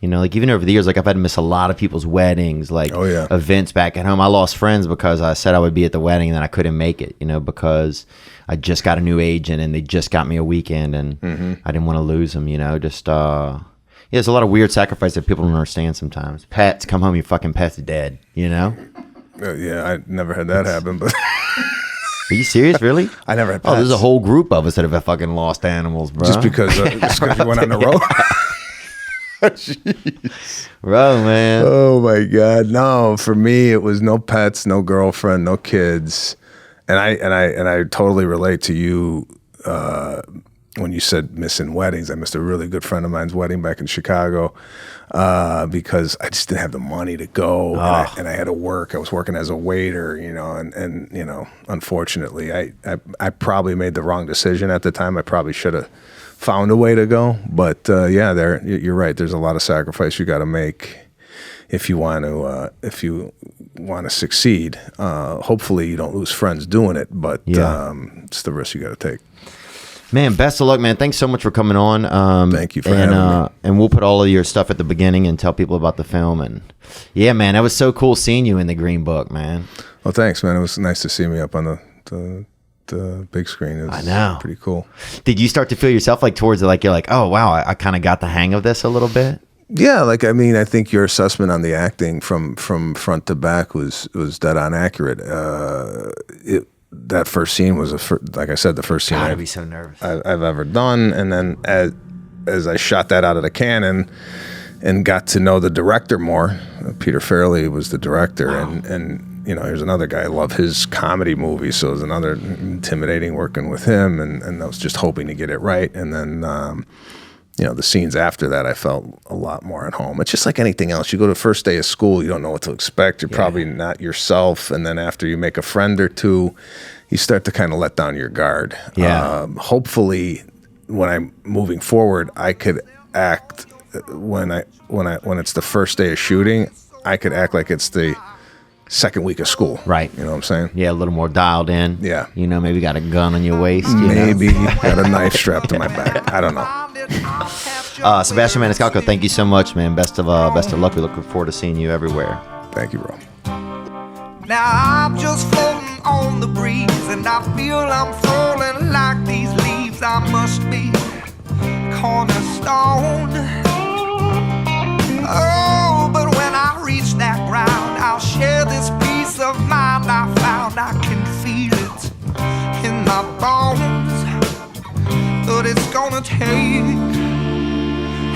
Like even over the years, like I've had to miss a lot of people's weddings, like events back at home. I lost friends because I said I would be at the wedding and then I couldn't make it, because I just got a new agent and they just got me a weekend and I didn't want to lose them, there's a lot of weird sacrifice that people don't understand sometimes. Pets, come home, your fucking pet's dead, Yeah, I never had that happen, but... Are you serious, really? I never had pets. Oh, there's a whole group of us that have fucking lost animals, bro. Just because you went on the road? Bro, man. Oh my God. No, for me it was no pets, no girlfriend, no kids. And I totally relate to you when you said missing weddings. I missed a really good friend of mine's wedding back in Chicago because I just didn't have the money to go, and I had to work. I was working as a waiter, and unfortunately, I probably made the wrong decision at the time. I probably should have found a way to go, but you're right. There's a lot of sacrifice you got to make if you want to succeed. Hopefully, you don't lose friends doing it, but it's the risk you got to take. Man, best of luck, man. Thanks so much for coming on. Thank you for having me. And we'll put all of your stuff at the beginning and tell people about the film. And yeah, man, that was so cool seeing you in the Green Book, man. Well, thanks, man. It was nice to see me up on the big screen. It was I know. Pretty cool. Did you start to feel yourself like towards it, like you're like, oh, wow, I kind of got the hang of this a little bit? Yeah, I think your assessment on the acting from front to back was dead on accurate. That first scene was like I said, the first scene I'd be so nervous. I've ever done, and then as I shot that out of the cannon and got to know the director more, Peter Farrelly was the director, and here's another guy. I love his comedy movies, so it was another intimidating working with him, and I was just hoping to get it right, and then. The scenes after that, I felt a lot more at home. It's just like anything else. You go to the first day of school, you don't know what to expect. You're probably not yourself. And then after you make a friend or two, you start to kind of let down your guard. Yeah. Hopefully, when I'm moving forward, I could act when it's the first day of shooting. I could act like it's the second week of school. Right. You know what I'm saying? Yeah, a little more dialed in. Yeah. Maybe got a gun on your waist. Maybe got a knife strapped to my back. I don't know. Sebastian Maniscalco, thank you so much, man. Best of luck. We look forward to seeing you everywhere. Thank you, bro. Now I'm just floating on the breeze, and I feel I'm falling like these leaves. I must be cornerstone. Oh, but when I reach that ground, I'll share this peace of mind I found. I can feel it in my bones, but it's gonna take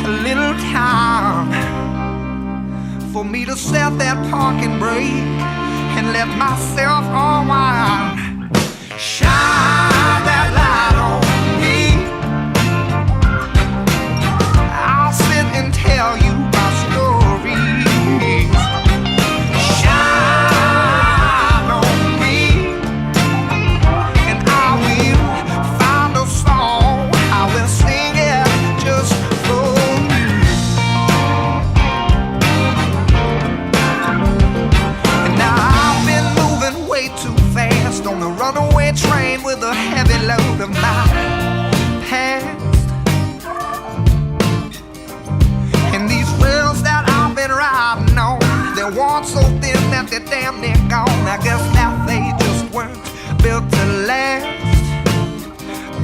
a little time for me to set that parking brake and let myself unwind. Shine that light on me. I'll sit and tell you my stories. Shine on me, and I will find a song. I will sing it just for you. And now I've been moving way too fast on the runaway train with a heavy load of my past. And these rails that I've been riding on, they're worn so thin that they're damn near gone. I guess that they just weren't built to last.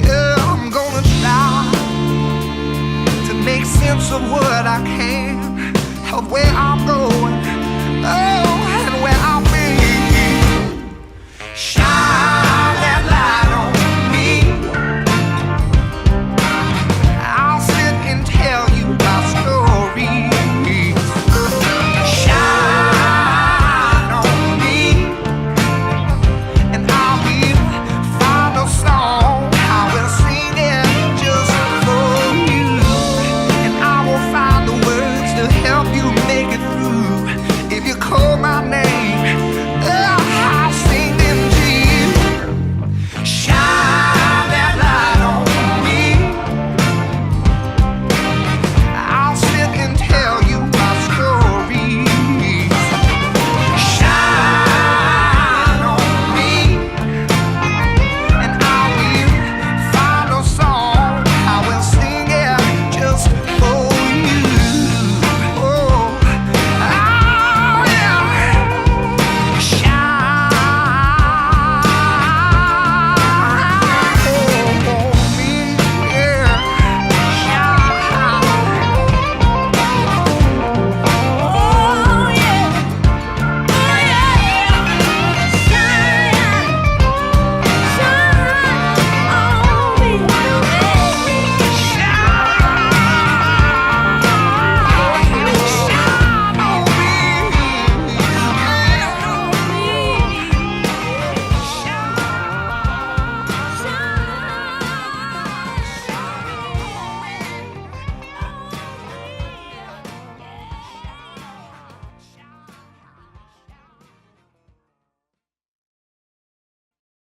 Yeah, I'm gonna try to make sense of what I can, of where I'm going.